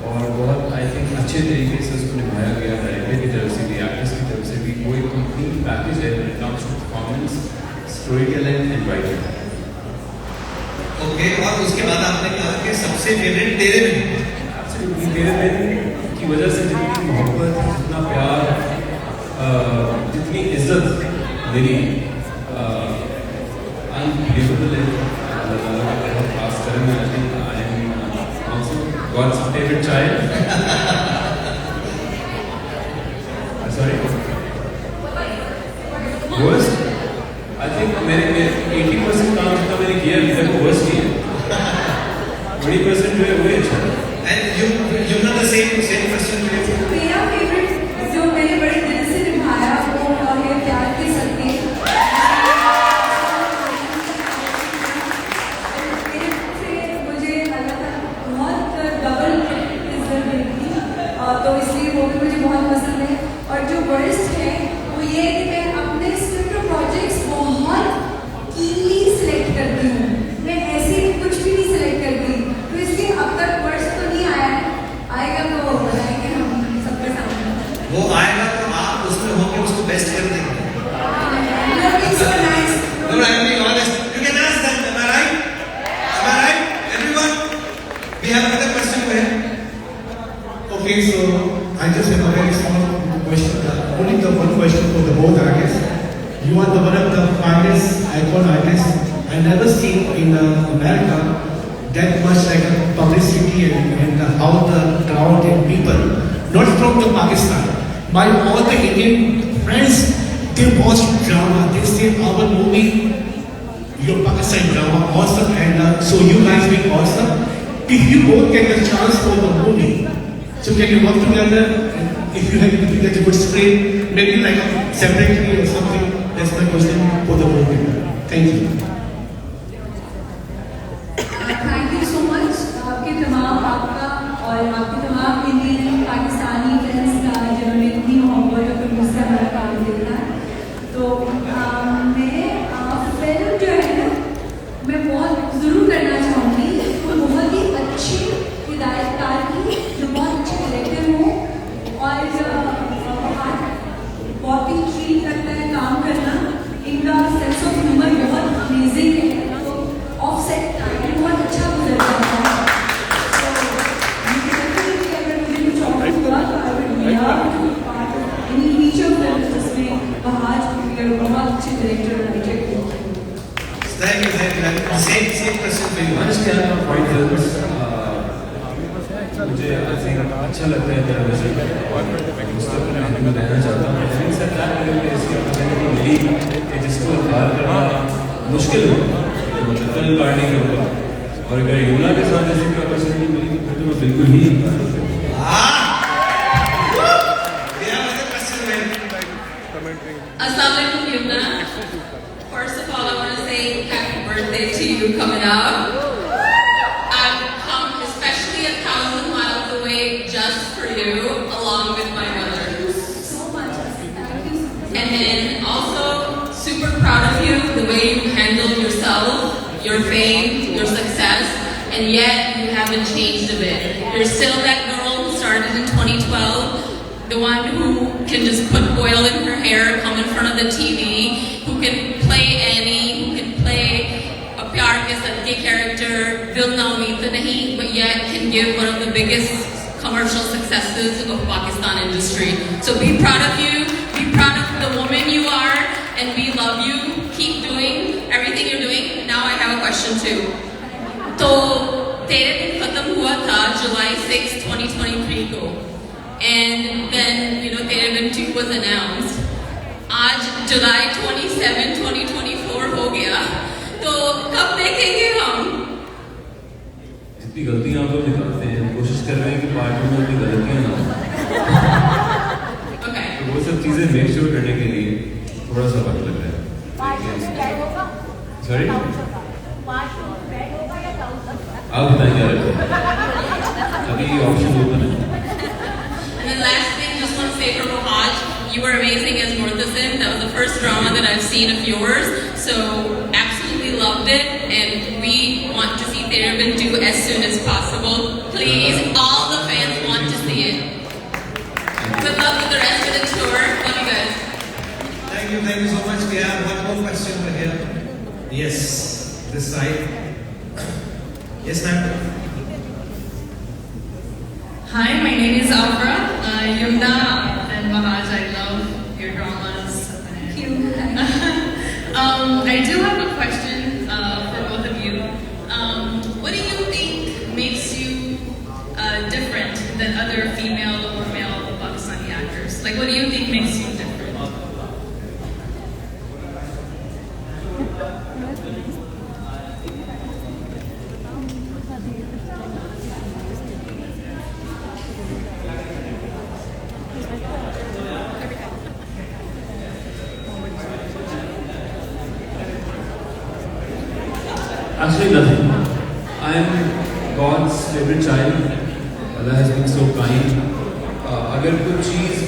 और बहुत आई थिंक अच्छे तरीके से उसको निभाया गया। डायरेक्टर की तरफ से भी, एक्टर्स की तरफ से भी, वो एक कंप्लीट पैकेज है when it comes to performance, story telling and writing. Okay, और उसके बाद आपने कहा कि सबसे फेवरेट तेरे में की वजह से जितनी मोहब्बत, जितना प्यार, जितनी इज्जत मेरी अनबिलीवेबल है। अल्लाह ताला का बहुत खास करम है। I think I am also God's favourite child. Sorry, worst I think मेरे 80% काम जितना मैंने किया अभी तक वो वर्स्ट ही है। 20% जो है वो अच्छा है। And you know the same question to you. मेरा फेवरेट जो मैंने बड़े दिल से निभाया वो है प्यार के सत्ते। मुझे अल्लाह ताला बहुत डबल इज्जत देती, तो इसलिए वो भी मुझे बहुत पसंद है। और जो वर्स्ट है वो ये है कि मैं अपने स्क्रिप्ट और प्रोजेक्ट्स बहुत कीनली सिलेक्ट करती हूँ। मैं ऐसे कुछ भी नहीं सिलेक्ट करती, तो इसलिए अब तक वर्स्ट तो नहीं आया है। आएगा तो बताएंगे हम सबके सामने। वो आएगा तो आप उसमें होंगे, उसको बेस्ट कर देंगे। So nice. No, I'm being honest. You can ask them. Am I right? Am I right? Everyone? We have another question for him. Okay, so I just have a very small question. Only the one question for the both artists. You are the one of the finest icon artists I never seen in America. That much like a publicity and how the crowd and people, not from the Pakistan, my all the Indian friends, they watch drama. They say our movie, your Pakistan drama, awesome, and so you guys being awesome. If you both get the chance for the movie, so can you work together? If you get a good script, maybe like separately or something. That's my question for the movie. Thank you. Thank you so much आपके तमाम आपका और आपके तमाम Indian Pakistani friends का जिन्होंने इतनी मोहब्बत और मुझसे हमारा काम देखा है। तो मैं फिल्म जो है ना मैं बहुत ज़रूर करना चाहूँगी। वो बहुत ही अच्छे हिदायतकार की जो बहुत अच्छे डायरेक्टर हो और बहुत ही ट्रीट करता है काम करना। इनका सेंस ऑफ ह्यूमर बहुत अमेजिंग है। तो ऑफ सेट बहुत अच्छा गुजरता है। अगर मुझे कुछ ऑफर हुआ तो I would love to part any feature film जिसमें बहाज बहुत अच्छे डायरेक्टर और राइटर को। Thank you. Same question for you. Honestly, I'm not quite nervous. मुझे आई थिंक अच्छा लगता है मेरा विषय और मुस्तक़बिल में मैं रहना चाहता हूँ। Having said that, अगर मुझे ऐसी अपॉर्चुनिटी मिली कि जिसको पार करना मुश्किल हो तो फिल्म पार्टी करूँगा, और अगर यमुना के साथ ऐसी कोई अपॉर्चुनिटी मिली तो फिर तो मैं बिल्कुल ही Assalamu alaikum, Yumna. First of all, I want to say happy birthday to you coming out. I've come especially 1,000 miles away just for you, along with my mother. So much. Thank you. And then also super proud of you, the way you handled yourself, your fame, your success, and yet you haven't changed a bit. You're still that girl who started in 2012, the one who can just put oil in her hair, come in front of the TV, who can play Annie, who can play a pyar ke sadke character, Dil Na Umeed To Nahi, but yet can give one of the biggest commercial successes of Pakistan industry. So be proud of you, be proud of the woman you are, and we love you. Keep doing everything you're doing. Now I have a question too. तो तेरे दिन खत्म हुआ था July 6, 2023 को, and then तेरे दिन 2 was announced. आज July 27, 2024 हो गया, तो कब देखेंगे हम? जितनी गलतियां आप लोग निकालते हैं, कोशिश कर रहे हैं कि पार्टी में अपनी गलतियां ना हो। तो वो सब चीजें मेक श्योर करने के लिए थोड़ा सा वक्त लग रहा है। सॉरी, आप बताएंगे अभी ये ऑप्शन ओपन है। And the last thing, just want to say for Bahaj, you were amazing as Murtasim. That was the first drama that I've seen of yours, so absolutely loved it, and we want to see Therabin do as soon as possible. Please, all the fans want to see it. Good luck with the rest of the tour. Love you guys. Thank you so much. We have one more question over here. Yes, this side. Yes, ma'am. Hi, my name is Afra. Yumna and Bahaj, I love your dramas. Thank you. I do have a question for both of you. What do you think makes you different than other female or male Pakistani actors? Like, what do you think makes you different? Actually, nothing. I am God's favorite child. Allah has been so kind. अगर कोई चीज़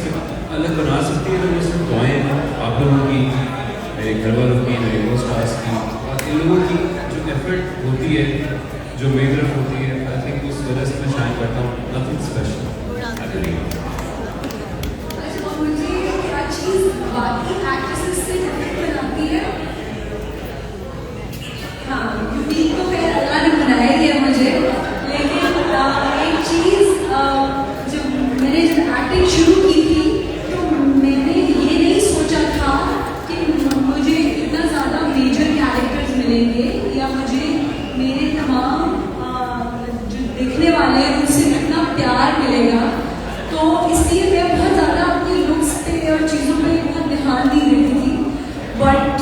अलग बना सकती है तो वो सिर्फ दुआएं हैं आप लोगों की, मेरे घर वालों की, मेरे को स्टार्स की, और इन लोगों की जो एफर्ट होती है, जो मेहनत होती है, आई थिंक उस वजह से मैं शाइन करता हूँ. Nothing special I believe. मुझे क्या चीज़ बाकी एक्ट्रेसेस से डिफरेंट बनाती है? हाँ, यूनिक तो खैर अल्लाह ने बनाया ही है मुझे, लेकिन एक चीज़ जब मैंने एक्टिंग शुरू की थी तो मैंने ये नहीं सोचा था कि मुझे इतना ज़्यादा मेजर कैरेक्टर्स मिलेंगे या मुझे मेरे तमाम जो देखने वाले हैं उनसे इतना प्यार मिलेगा. तो इसलिए मैं बहुत ज़्यादा अपनी लुक्स पे और चीज़ों पे इतना ध्यान नहीं देती थी. बट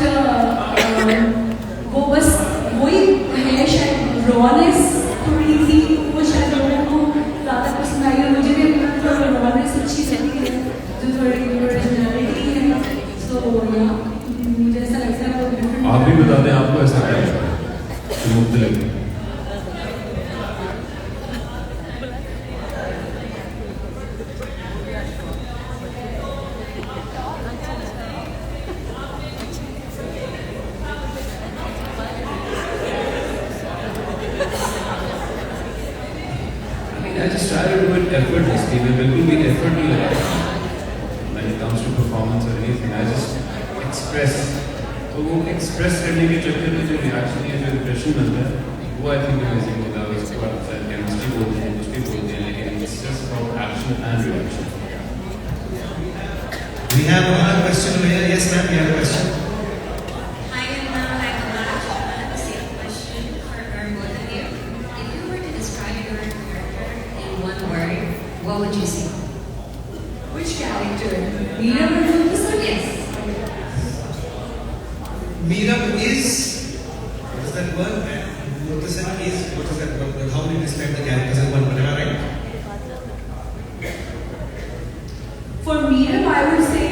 वो बस वही है, शायद रॉनेस थोड़ी थी, वो शायद लोगों को ज़्यादा पसंद आई और मुझे भी अपना थोड़ा रॉनेस अच्छी लगती है, जो थोड़ी ओरिजिनलिटी है. सो या मुझे ऐसा लगता है वो डिफरेंट. आप भी बता दें आपको ऐसा क्या है मुख्तलिफ. I just try to do it effortlessly. मैं बिल्कुल भी effort नहीं लगाता when it comes to performance or anything. I just express. तो वो express करने के चक्कर में जो reaction या जो impression बनता है, वो I think amazing होता है. उसको आप शायद chemistry बोलते हैं, कुछ भी बोलते हैं, लेकिन it's just about action and reaction. We have another question over here. Yes, ma'am. We have a question. Hi, Yumna. Hi, Bahaj. I have the same question for both of you. If you were to describe your character in one word, what would you say? Which character? Meera Murtasim? Yes. Meera is, what is that word? Murtasim is, what is that word? How do you describe the characters in one word? Am I right? For Meera, I would say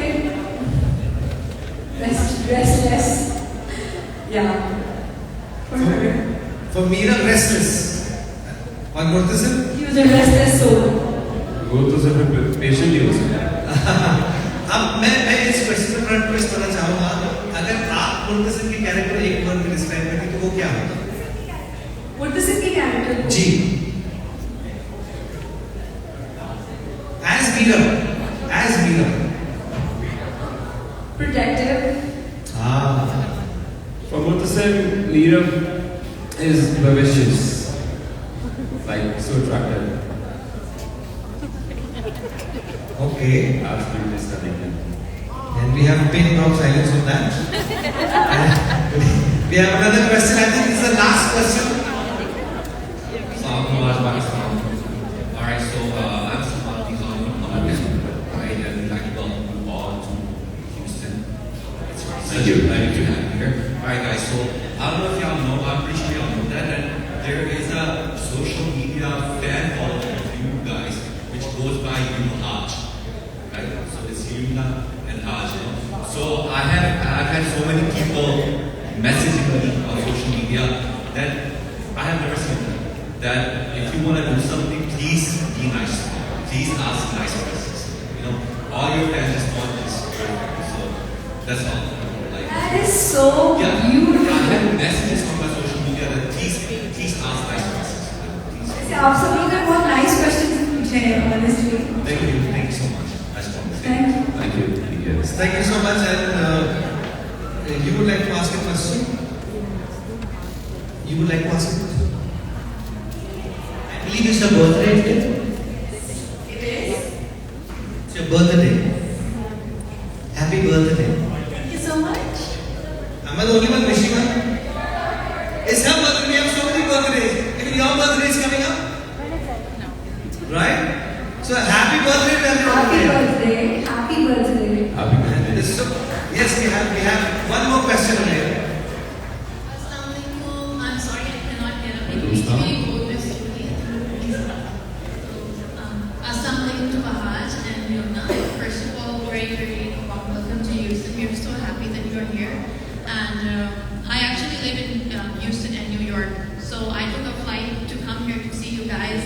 restless. Yeah. For her. For Meera, restless. और Murtasim? He was a restless soul. वो तो सिर्फ patient ही हो सकता है. अब मैं इस क्वेश्चन में क्या? What does it mean, character? Ji. As Meera. Protective. For Muttasim, Neerav is vivacious, like so attractive. Okay. Absolutely stunning. And we have pin drop silence on that. We have another question. I think this is the last question. Pakistan. Alright, so I'm Samadhi Khan from Pakistan, right? And we'd like to welcome you all to Houston. It's such a pleasure to have you here. Alright, guys, so I don't know if y'all know, I'm pretty sure y'all know that there is a social media fan following of you guys which goes by Haj, right? So it's Yumna and Haj, you know? So I've had so many people messaging me on social media that I have never seen that. That if you want to do something, please be nice. Please ask nice questions. You know, all your fans just want this. So that's all. Like, that is so I beautiful. have messages on my social media that please ask nice questions. वैसे आप सब लोग ने बहुत nice questions पूछे हैं, honestly. Thank you so much. Nice talking. Thank you. Thank you. Thank you so much. And you would like to ask a question? You would like to ask a question? I believe it's your birthday today. It is. It's your birthday. Happy birthday. Thank you so much. Am I the only one wishing her? It's her birthday. We have so many birthdays. Even your birthday is coming up. Right? So happy birthday to everyone. Happy birthday. Happy birthday. Happy birthday. So, yes, we have one more question here. I'm sorry I cannot get up. It needs to be bonus to me. Assalamualaikum to Bahaj and Yumna. First of all, very, very warm welcome to Houston. We are so happy that you are here. And I actually live in Houston and New York. So I took a flight to come here to see you guys.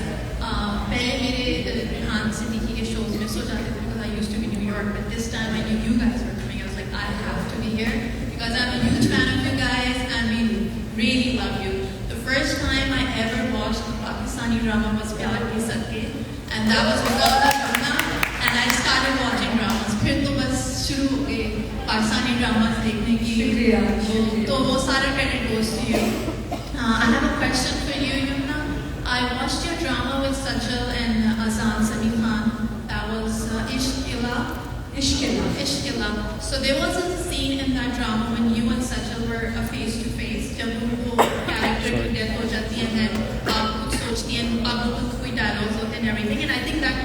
पहले मेरे Rehan Siddiqui के shows में सो जाते थे because I used to be in New York. But this time I knew you guys were coming. I was like, I have to be here because I'm a huge fan of you guys and we really love you. The first time I ever watched the Pakistani drama was Pyar Ke Sadke, and that was because of Yumna. And I started watching dramas. फिर तो बस शुरू हो गए Pakistani dramas देखने की. तो वो सारा credit goes to you. I have a question for you, Yumna. I watched your drama with Sajal and Azan Sami Khan. That was Ishqila. So there was a scene in that drama when you and Sajal were face to face. जब वो character की death हो जाती है and आप कुछ सोचती हैं, आप लोगों को कोई dialogues होते हैं and everything. And I think that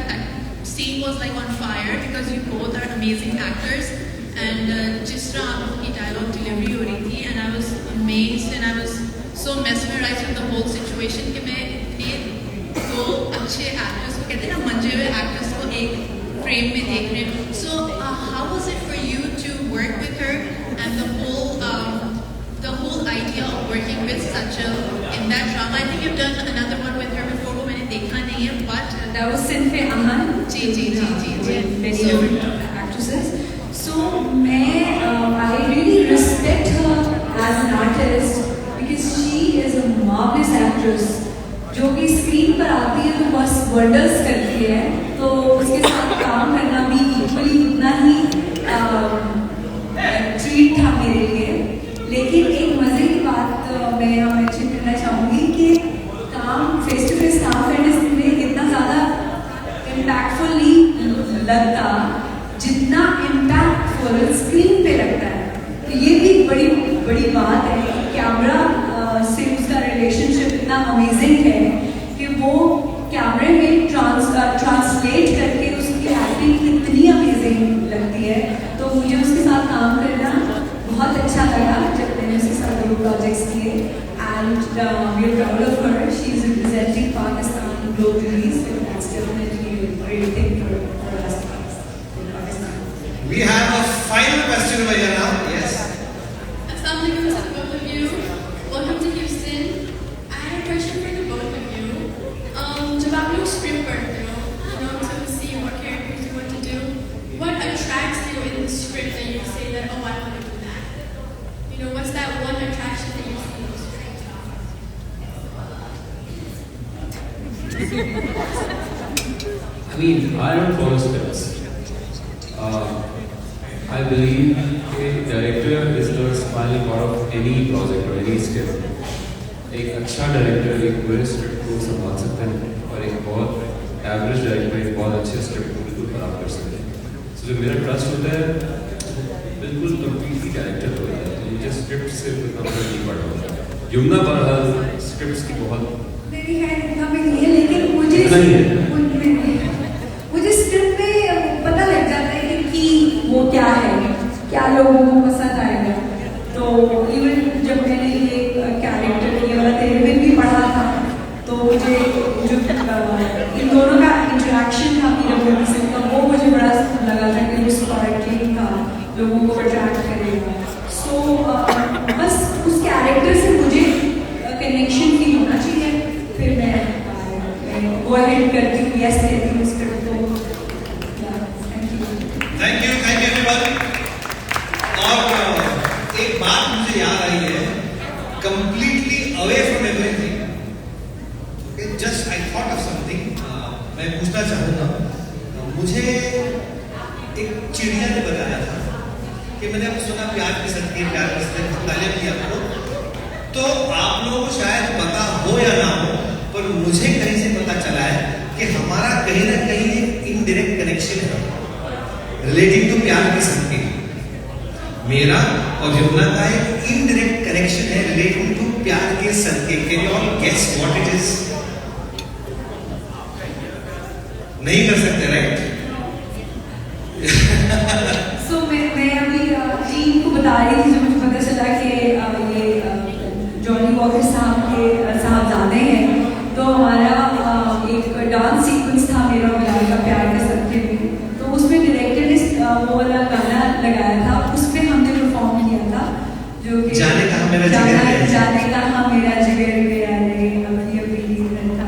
scene was like on fire because you both are amazing actors. And जिस तरह आप लोगों की dialogue delivery हो रही थी, and I was amazed and I was so mesmerized with the whole situation कि मैं इतने दो अच्छे actors को कहते हैं ना मंजे हुए actors को एक frame में देख रहे हैं. So how was it for you to work with her and the whole idea of working with Sajal in that drama? I think you've done another one with her before, वो मैंने देखा नहीं है, but that was Sinfe Aman. Ji. With many different actresses. So I really respect her as an artist because she is a marvelous actress. जो भी screen पर आती है तो बस वंडर्स करती है. तो उसके साथ काम करना भी इक्वली उतना ही ट्रीट था मेरे लिए. लेकिन एक मजे की बात मैं यहाँ मेंशन करना चाहूँगी कि काम फेस टू फेस काम करने में इतना ज़्यादा इम्पैक्टफुल नहीं लगता जितना इम्पैक्टफुल स्क्रीन पे लगता है. तो ये भी बड़ी बात है कि कैमरा से उसका रिलेशनशिप इतना अमेजिंग है कि वो कैमरे में ट्रांसलेट करके उसकी एक्टिंग इतनी अमेजिंग लगती है. तो मुझे उसके साथ काम करना बहुत अच्छा लगा जब मैंने उसके साथ दो प्रोजेक्ट्स किए. And we are proud of her. She is representing Pakistan globally. So that's definitely a great thing for us in Pakistan. We have a final question over here now. Yes. Assalamualaikum to both of you. Welcome to Houston. I had a question for the both of you. जब आप लोग script पढ़ते हो, to see what characters you want to do, what attracts you in the script that you say that, oh, I want to do that? What's that one attraction that you see in the script? I mean, I don't follow scripts. I believe a director is the spinal cord of any project or any script. एक अच्छा director एक बुरे script को संभाल सकता है और एक बहुत एवरेज डायरेक्टर एक बहुत अच्छे स्क्रिप्ट को बिल्कुल खराब कर सकता है। तो जो मेरा ट्रस्ट होता है बिल्कुल कम्प्लीटली डायरेक्टर होता है, तो मुझे स्क्रिप्ट से उतना फर्क नहीं पड़ता। यमुना बहरहाल स्क्रिप्ट्स की बहुत मेरी है इतना भी नहीं है, लेकिन मुझे स्क्रिप्ट में पता लग जाता है कि वो क्या है, क्या लोगों को पसंद आएगा। तो इवन जब मैंने ये कैरेक्टर ये वाला तेरे में भी पढ़ा था, तो मुझे जो इन दोनों का इंटरेक्शन था मीरा मोदी से, तो वो मुझे बड़ा लगा था कि उस कैरेक्टर का लोगों को अट्रैक्ट करेगा। सो बस उस कैरेक्टर से मुझे कनेक्शन फील होना चाहिए, फिर मैं वो अहेड करती हूँ, यस कहती हूँ स्क्रिप्ट को। Thank you everyone. और एक बात मुझे याद आई है, completely away from everything, just I thought of something. मैं पूछना चाहूंगा, मुझे एक चिड़िया ने बताया था कि मैंने अब सुना प्यार के सदके प्यार के सदके तालियां की आपको, तो आप लोगों को शायद पता हो या ना हो, पर मुझे कहीं से पता चला है कि हमारा कहीं ना कहीं एक इनडायरेक्ट कनेक्शन है रिलेटिंग टू प्यार के सदके। मेरा और यमुना का एक इनडायरेक्ट कनेक्शन है relating to Pyar Ke Sadqay. Can you all guess what it is? नहीं कर सकते, राइट? सो मैं अभी टीम को बता रही थी, जो मुझे पता चला कि ये जॉनी वॉकर साहबजादे हैं, तो हमारा एक डांस सीक्वेंस था मेरा और बिलाल का प्यार के सदके में, तो उसमें डायरेक्टर ने वो वाला गाना लगाया था, उसमें हमने परफॉर्म किया था, जो कि जाने कहाँ मेरा जिगर गया रे, अभी था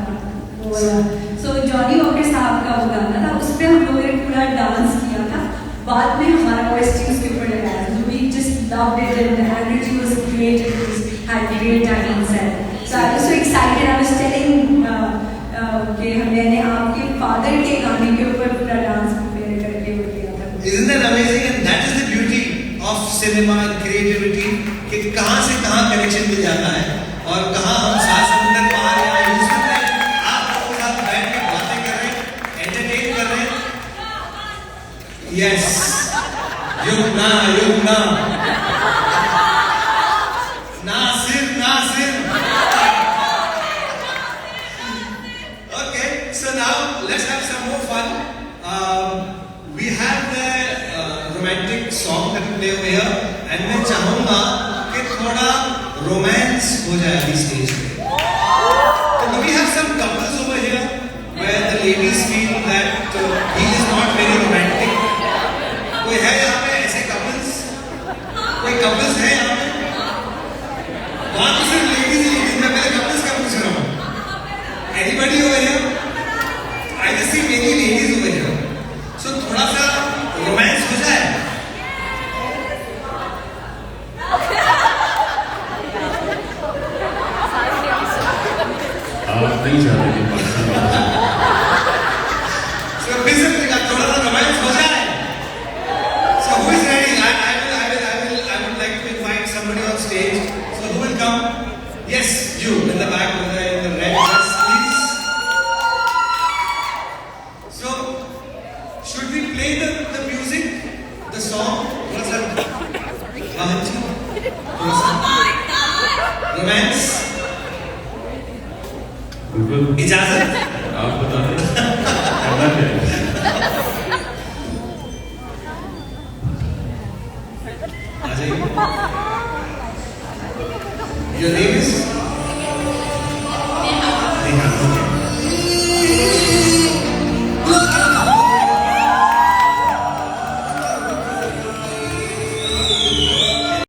वो वाला। सो जॉनी वॉकर साहब का वो गाना था, उस पर हम लोगों ने पूरा डांस किया था। बाद में हमारा OST उसके ऊपर लगाया था, we just loved it and the energy was great, it had great time on set. So I was so excited, I was telling कि मैंने आपके फादर के गाने के ऊपर पूरा डांस प्रिपेयर करके वो किया था। Isn't that amazing? And that is the beauty of cinema and creativity, कि कहाँ से कहाँ कनेक्शन मिल जाता है और कहाँ हम साथ समुद्र पार या यूज़ कर रहे हैं, आप लोगों के साथ बैठ के बातें कर रहे हैं, एंटरटेन कर रहे हैं। Yes, Yamuna Nasir. Okay, so now let's have some more fun. We have the romantic song that we play over here, and मैं चाहूँगा कि थोड़ा romance हो जाए अभी स्टेज पे। So do we have some couples over here where the ladies feel that he is not very romantic? कोई है यहाँ पे ऐसे couples? कोई couples है यहाँ पे? वहाँ तो सिर्फ ladies ही, मैं पहले couples का पूछ रहा हूँ। Anybody over here? I just see many ladies over here. So थोड़ा सा romance हो जाए। आप नहीं चाहते कि पाकिस्तान So basically थोड़ा सा romance हो जाए। So who is ready? I would like to invite somebody on stage. So who will come? Yes, you in the back over there in the red dress, please. So should we play the music, the song? थोड़ा सा romance. इजाजत? आप बताएं करना क्या है? आ जाइए। Your name is?